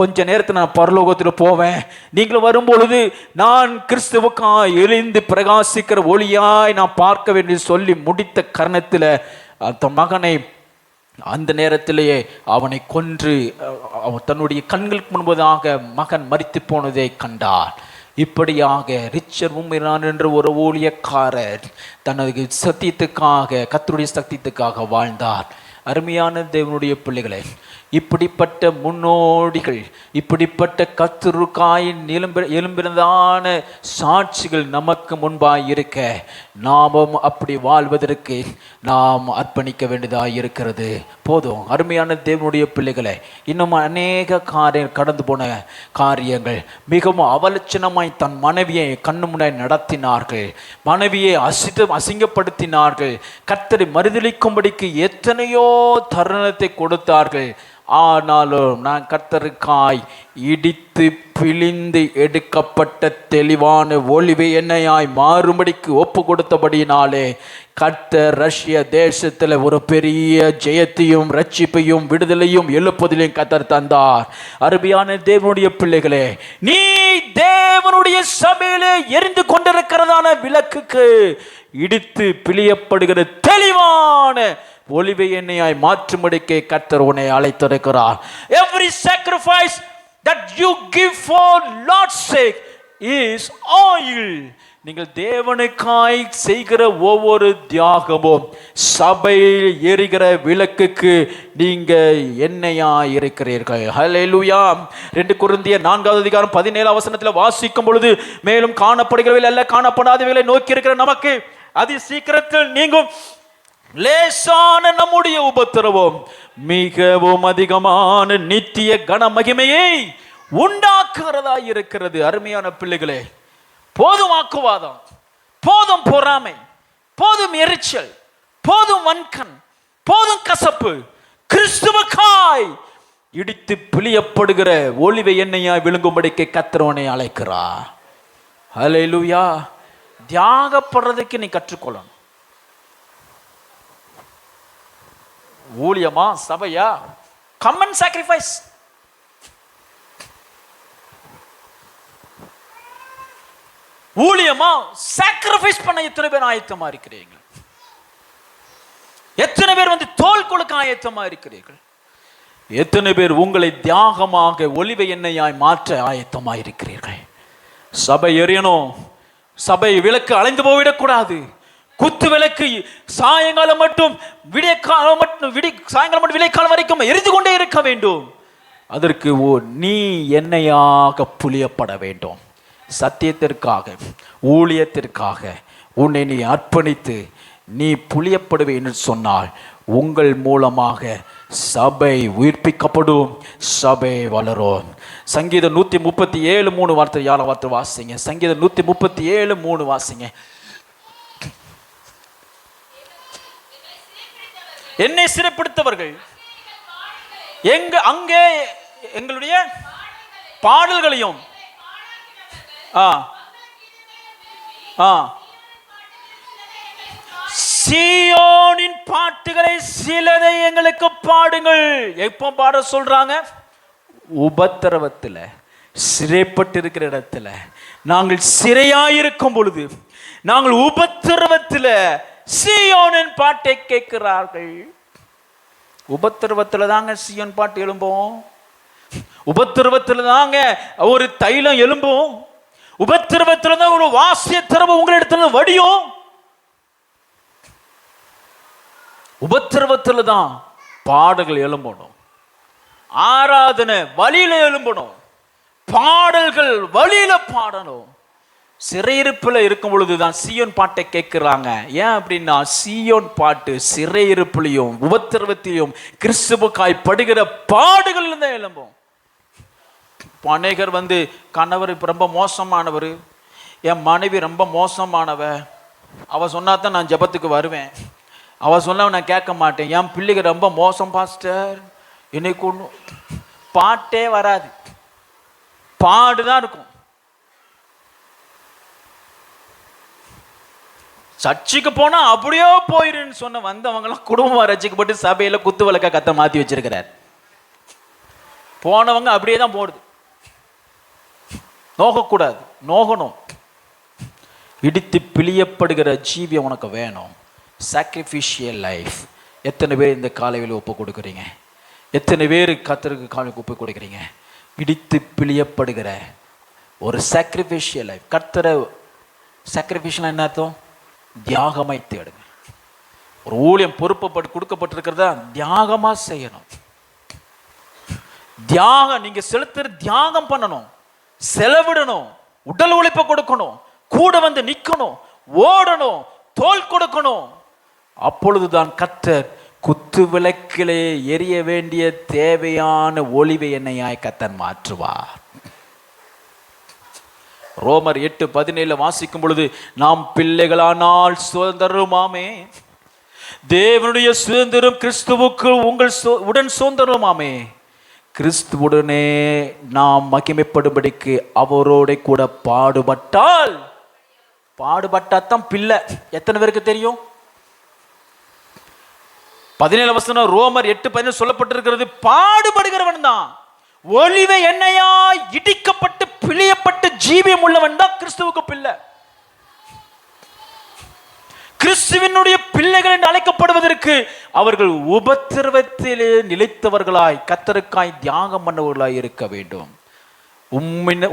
கொஞ்ச நேரத்தில் நான் பரலோகத்தில் போவேன். நீங்களும் வரும் பொழுது நான் கிறிஸ்துவுக்காய் எழுந்து பிரகாசிக்கிற ஒளியாய் நான் பார்க்க வேண்டிய சொல்லி முடித்த கரணத்தில் அந்த மகனை அந்த நேரத்திலேயே அவனை கொன்று தன்னுடைய கண்களுக்கு முன்பதாக மகன் மரித்து போனதை கண்டார். இப்படியாக ரிச்சர் ஊமிரான் என்ற ஒரு ஊழியக்காரர் தனது சத்தியத்துக்காக கர்த்தருடைய சத்தியத்துக்காக வாழ்ந்தார். அருமையான தேவனுடைய பிள்ளைகளே, இப்படிப்பட்ட முன்னோடிகள், இப்படிப்பட்ட கர்த்தருக்காயின் எழும்பினதான சாட்சிகள் நமக்கு முன்பாய் இருக்க, நாமும் அப்படி வாழ்வதற்கு நாம் அர்ப்பணிக்க வேண்டியதாக இருக்கிறது. போதும் அருமையான தேவனுடைய பிள்ளைகளை, இன்னும் அநேக கடந்து போன காரியங்கள், மிகவும் அவலட்சணமாய் தன் மனைவியை கண்ணு முன்னாடி நடத்தினார்கள், மனைவியை அசிங்கப்படுத்தினார்கள், கர்த்தரை மறுதலிக்கும்படிக்கு எத்தனையோ தருணத்தை கொடுத்தார்கள். ஆனாலும் நான் கர்த்தருக்காய் இடித்து பிழிந்து எடுக்கப்பட்ட தெளிவான ஒளிவை எண்ணெயாய் மாறும்படிக்கு ஒப்பு கொடுத்தபடியினாலே கர்த்தர் ரஷ்ய தேசத்தில் ஒரு பெரிய ஜெயத்தையும் ரட்சிப்பையும் விடுதலையும் எழுப்புதலையும் கர்த்தர் தந்தார். அருமையான தேவனுடைய பிள்ளைகளே, நீ தேவனுடைய சபையிலே எரிந்து கொண்டிருக்கிறதான விளக்குக்கு இடித்து பிழியப்படுகிற தெளிவான ஒளிவை எண்ணெயாய் மாற்றும்படிக்கே கர்த்தர் உன்னை அழைத்திருக்கிறார். Every sacrifice that you give for Lord's sake is oil. நீங்கள் தேவனுக்காய் செய்கிற ஒவ்வொரு தியாகமும் சபையில் எரிகிற விளக்குக்கு நீங்க எண்ணெயாய் இருக்கிறீர்கள். ஹல்லேலூயா. 2 கொரிந்தியர் 4:17 வாசிக்கும் பொழுது, மேலும் காணப்படுகிறவைகள் அல்ல காணப்படாதவைகளை நோக்கி இருக்கிற நமக்கு அதி சீக்கிரத்தில் நீங்கும் லேசான நம்முடைய உபத்திரவம் மிகவும் அதிகமான நித்திய கன மகிமையை உண்டாக்குகிறதா இருக்கிறது. அருமையான பிள்ளைகளே, போதும் வாக்குவாதம், போதும் பொறாமை, போதும் எரிச்சல், போதும் வன்கண், போதும் கசப்பு. கிறிஸ்துவுக்காய் இடித்து பிழியப்படுகிற ஒளிவை எண்ணெயாய் விழுங்கும்படிக்கு கர்த்தர் அழைக்கிறார். ஹல்லேலூயா. தியாகப்படுறதுக்கு நீ கற்றுக்கொள்ளணும். ஊழியமா சபையா? Come and sacrifice. ஊழியமா? சாக்ரிஃபைஸ் பண்ண எத்தனை பேர் ஆயத்தமா இருக்கிறீர்கள்? எத்தனை பேர் வந்து தோல் கொடுக்க ஆயத்தமா இருக்கிறீர்கள்? எத்தனை பேர் உங்களை தியாகமாக ஒளிவை எண்ணெயாய் மாற்ற ஆயத்தமா இருக்கிறீர்கள்? சபை எரியணும். சபை விளக்கு அணைந்து போய்விடக்கூடாது. குத்து விளக்கு சாயங்காலம் மட்டும் சாயங்காலம் மட்டும் விடியற்காலம் வரைக்கும் எரிந்து கொண்டே இருக்க வேண்டும். அதற்கு நீ எண்ணெயாக புளியப்பட வேண்டும். சத்தியத்திற்காக, ஊழியத்திற்காக உன்னை நீ அர்ப்பணித்து நீ புளியப்படுவே என்று சொன்னால் உங்கள் மூலமாக சபை உயிர்ப்பிக்கப்படும், சபை வளரும். சங்கீதம் 137:3 யார வார்த்தை வாசிங்க. சங்கீதம் 137:3 வாசிங்க. என்னை சிறைப்படுத்தவர்கள் அங்கே எங்களுடைய பாடல்களையும் சீயோனின் பாட்டுகளை சிலரை எங்களுக்கு பாடுங்கள். எப்போ பாட சொல்றாங்க? உபத்திரவத்தில், சிறைப்பட்டிருக்கிற இடத்துல, நாங்கள் சிறையாயிருக்கும் பொழுது, நாங்கள் உபத்திரவத்தில் சீயோனின் பாட்டை கேட்கிறார்கள். உபத்திரவத்தில் தாங்க சீயோன் பாட்டு எழும்பும். உபத்திரவத்தில் தாங்க ஒரு தைலம் எழும்பும். உபத்திரவத்தில் தான் ஒரு வாசிய திறமை உங்களிடத்துல வடியும். உபத்திரவத்தில் தான் பாடல்கள் எழும்பணும். ஆராதனை வழியில எழும்பணும். பாடல்கள் வழியில பாடணும். சிறையிருப்பில் இருக்கும் பொழுதுதான் சீயோன் பாட்டை கேட்கிறாங்க. ஏன் அப்படின்னா சீயோன் பாட்டு சிறையிருப்பிலையும் உபத்திரவத்திலையும் கிறிஸ்துவுக்காய் படுகிற பாடுகள் தான் எழும்பும். அநேகர் வந்து கணவர் இப்போ ரொம்ப மோசமானவர், என் மனைவி ரொம்ப மோசமானவ, அவள் சொன்னாதான் நான் ஜெபத்துக்கு வருவேன், அவள் சொன்ன நான் கேட்க மாட்டேன், என் பிள்ளைங்க ரொம்ப மோசம் பாஸ்டர், இன்னைக்கு ஒன்றும் பாட்டே வராது, பாடுதான் இருக்கும். சர்ச்சுக்கு போனா அப்படியே போயிருன்னு சொன்ன வந்தவங்களாம் குடும்பம் ரசிக்கப்பட்டு சபையில குத்து விளக்க கத்த மாத்தி வச்சிருக்கிறார். போனவங்க அப்படியே தான் போடுது. நோகக்கூடாது, நோகணும். இடித்து பிழியப்படுகிற ஜீவியம் உனக்கு வேணும். Sacrificial life. எத்தனை பேர் இந்த காலையில் ஒப்பு கொடுக்குறீங்க? எத்தனை பேர் கர்த்தருக்கு காலைக்கு ஒப்பு கொடுக்குறீங்க? இடித்து பிழியப்படுகிற ஒரு சாக்ரிஃபிஷியல் லைஃப். கர்த்தரை சாக்ரிஃபிஷியல் என்ன அர்த்தம்? தியாகமாய் தேடுங்க. ஒரு ஊழியம் பொறுப்பப்பட்டு கொடுக்கப்பட்டிருக்கிறதா தியாகமா செய்யணும். தியாகம், நீங்க செலுத்துற தியாகம் பண்ணணும், செலவிடணும், உடல் உழைப்பை கொடுக்கணும், கூட வந்து நிக்கணும், ஓடணும், தோல் கொடுக்கணும். அப்பொழுதுதான் கர்த்தர் குத்து விளக்கிலே எரிய வேண்டிய தேவையான ஒளிவை எண்ணெயாய் கர்த்தர் மாற்றுவார். ரோமர் 8:17 வாசிக்கும் பொழுது, நாம் பிள்ளைகளானால் சுதந்திரமாமே, தேவனுடைய சுதந்திரம் கிறிஸ்துவுக்கு உங்கள் உடன் சுதந்திரமாமே, கிறிஸ்துவுடனே நாம் மகிமைப்படும்படிக்கு அவரோட கூட பாடுபட்டாத்தான் பிள்ளை. எத்தனை பேருக்கு தெரியும்? 17 வசனம் ரோமர் 8:17 சொல்லப்பட்டிருக்கிறது, பாடுபடுகிறவன் தான், ஒளிவை எண்ணெயாய் இடிக்கப்பட்டு பிழியப்பட்டு ஜீவியம் உள்ளவன் தான் கிறிஸ்துவுக்கு பிள்ளை. கிறிஸ்துவினுடைய பிள்ளைகள் என்று அழைக்கப்படுவதற்கு அவர்கள் உபத்திரவத்திலே நிலைத்தவர்களாய் கர்த்தருக்காய் தியாகம் பண்ணவர்களாய் இருக்க வேண்டும்.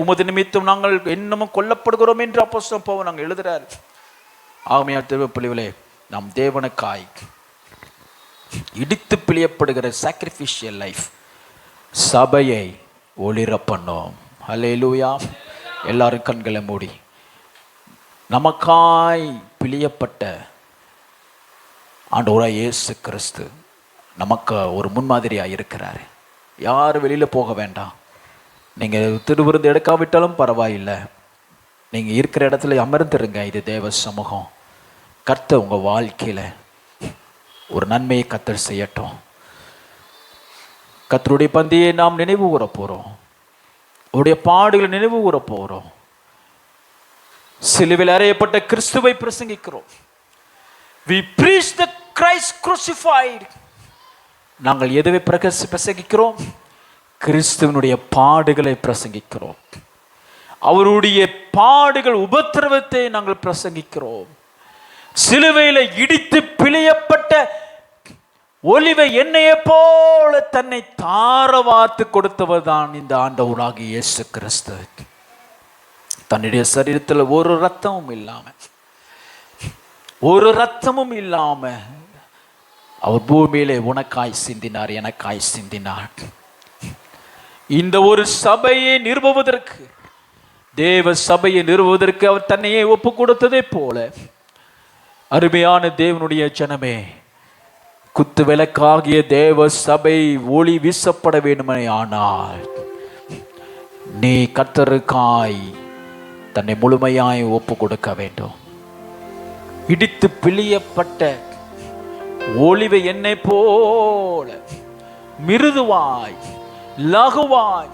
உமது நிமித்தம் நாங்கள் இன்னமும் கொல்லப்படுகிறோம் என்று அப்போஸ்தலன் பவுல் நாங்கள் எழுதுறார். ஆகையால் தேவ பிள்ளைகளே, நாம் தேவனுக்காய் இடித்து பிழியப்படுகிற சாக்ரிஃபிஷியல் லைஃப் சபையை ஒளிர பண்ணோம். ஹல்லேலூயா. எல்லாரும் கண்களை மூடி, நமக்காய் பிழியப்பட்ட ஆண்டவராய் இயேசு கிறிஸ்து நமக்கு ஒரு முன்மாதிரியாக இருக்கிறார். யாரும் வெளியில் போக வேண்டாம். நீங்கள் திருவிருந்து எடுக்காவிட்டாலும் பரவாயில்லை, நீங்கள் இருக்கிற இடத்துல அமர்ந்துருங்க. இது தேவ சமூகம். கர்த்தர் உங்கள் வாழ்க்கையில் ஒரு நன்மையை கர்த்தர் செய்யட்டும். கர்த்தருடைய பந்தியை நாம் நினைவு கூற போகிறோம், அவருடைய பாடுகளை நினைவு கூற போகிறோம். சிலுவையில் அறையப்பட்ட கிறிஸ்துவை பிரசங்கிக்கிறோம். We preach the Christ crucified. நாங்கள் எதுவை பிரசங்கிக்கிறோம்? கிறிஸ்துவனுடைய பாடுகளை பிரசங்கிக்கிறோம். அவருடைய பாடுகள் உபத்திரவத்தை நாங்கள் பிரசங்கிக்கிறோம். சிலுவையில் இடித்து பிழியப்பட்ட ஒலிவை எண்ணெயை போல தன்னை தாரவார்த்து கொடுத்தவர் தான் இந்த ஆண்டவராகிய இயேசு கிறிஸ்து. தன்னுடைய சரீரத்தில் ஒரு ரத்தமும் இல்லாம அவர் பூமியிலே உனக்காய் சிந்தினார், எனக்காய் சிந்தினார். இந்த ஒரு சபையை நிறுவுவதற்கு, தேவ சபையை நிறுவுவதற்கு அவர் தன்னையே ஒப்பு கொடுத்ததே போல, அருமையான தேவனுடைய ஜனமே, குத்து விளக்காகிய தேவ சபை ஒளி வீசப்பட வேண்டுமே, ஆனால் நீ கர்த்தருக்காய் தன்னை முழுமையாய் ஒப்பு கொடுக்க வேண்டும். இடித்து பிழியப்பட்ட ஒளிவை எண்ணெய் போல மிருதுவாய் லகுவாய்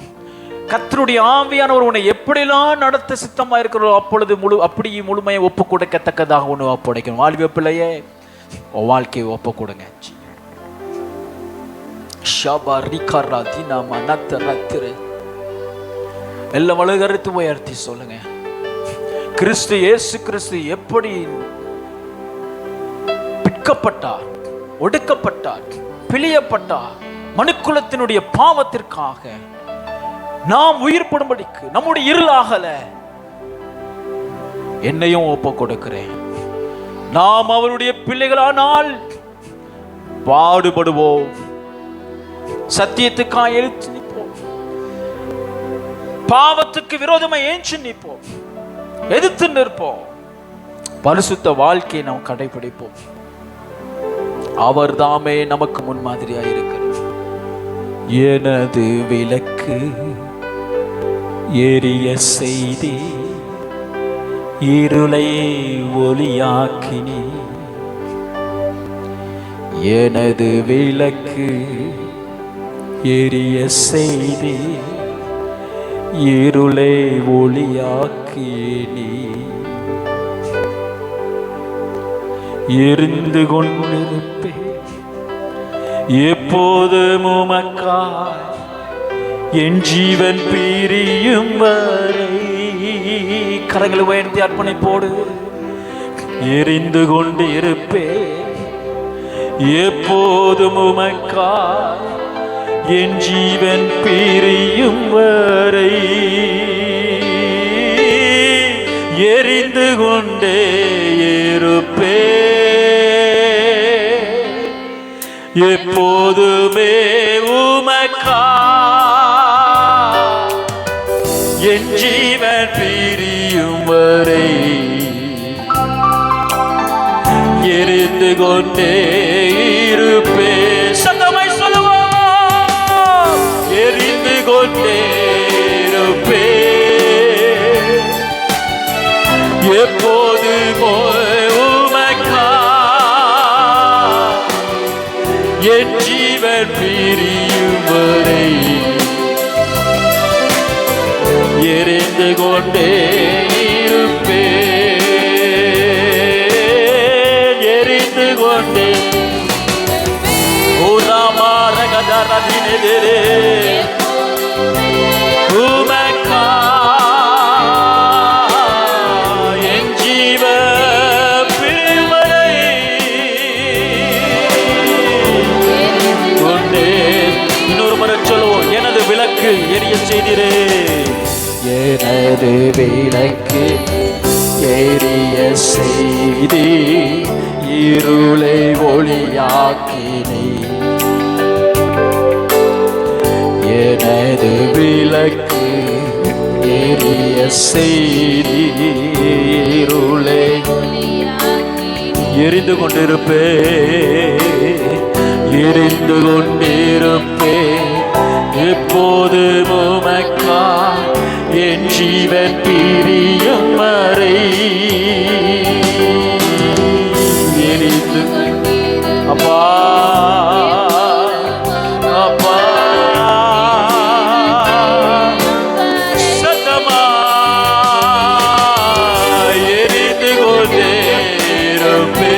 கர்த்தருடைய ஆவியானவர் உன்னை எப்படிலாம் நடத்த சித்தமா இருக்கிறோ அப்பொழுது அப்படியே முழுமையை ஒப்பு கொடுக்கத்தக்கதாக ஒன்று ஒப்படைக்கணும். வாழ்வு பிள்ளையே, வாழ்க்கையை ஒப்பு கொடுங்க. எல்லாம் வலுகருத்து உயர்த்தி சொல்லுங்க, கிறிஸ்து இயேசு கிறிஸ்து எப்படி பிற்கப்பட்டார், ஒடுக்கப்பட்டார், பிழியப்பட்டார், மனுக்குலத்தினுடைய பாவத்திற்காக நாம் உயிர்ப்படும்படிக்கு, நம்முடைய இருளாகல என்னையும் ஒப்பு கொடுக்கிறேன். நாம் அவருடைய பிள்ளைகளானால் பாடுபடுவோம், சத்தியத்துக்காக எழுத்து நிற்போம், பாவத்துக்கு விரோதமாக ஏஞ்சி நிற்போம், எதிர்த்து நிற்போம், பரிசுத்த வாழ்க்கையை நாம் கடைபிடிப்போம். அவர் தாமே நமக்கு முன்மாதிரியாக இருக்கிறார். எனது விளக்கு எரிய செய்தி இருளை ஒளியாக்கினி, எனது விளக்கு எரிய செய்தி இருளை ஒளியாக்கினி, எரிந்து கொண்டிருப்பேன் எப்போது உமக்காய், என் ஜீவன் பிரியும் வரை. கரங்களை உயர்த்தி அர்ப்பணிப்போடு, எரிந்து கொண்டு இருப்பேன் எப்போதும் உமக்காய், என் ஜீவன் பிரியும் வரை. எரிந்து கொண்டே இருப்பேன் எப்போதுமே உமக்காய். என் ஜீவன் பிரியும் வரை எரிந்து கொண்டே இருப்பே. சத்தமாய் சொல்லுவோம், எரிந்து கொண்டே இருப்பே. எப்போது உமக்கா என் ஜீவன் பிரியும் வரை எரிந்து கொண்டே இருப்பே. எரிந்து கொண்டே உராமாரகதரதினெதிரே உமக்கா என் ஜீவ பிரிவரை கொண்டே. இன்னொரு முறை சொல்லுவோம், எனது விளக்கு எரிய செய்திரே. எனது விளக்கு எரிய செய்தி இருளை ஒளியாக்கினே. எனது விளக்கு எரிய செய்தி இருளை எரிந்து கொண்டிருப்பே. எரிந்து கொண்டிருப்பே எப்போது உமக்கா என் ஜீவன் பிரியும் வரை எரிந்து. அப்பா அப்பா சத்தமா எரிந்து கொண்டே இருப்பே.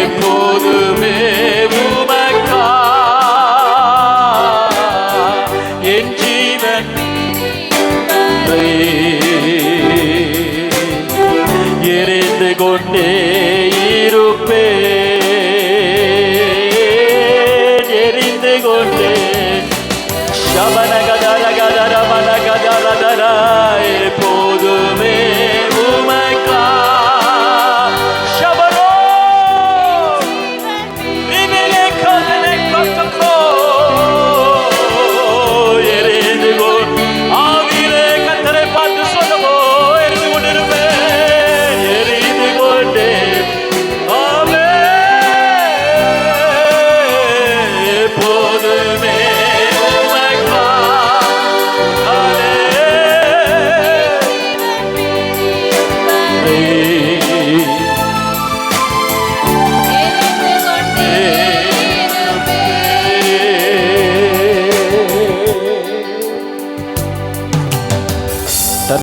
எப்போதுமே உமக்கா என் ஜீவன் எரிந்து கொண்டே இருப்பே. எரிந்து கொண்டே சபனக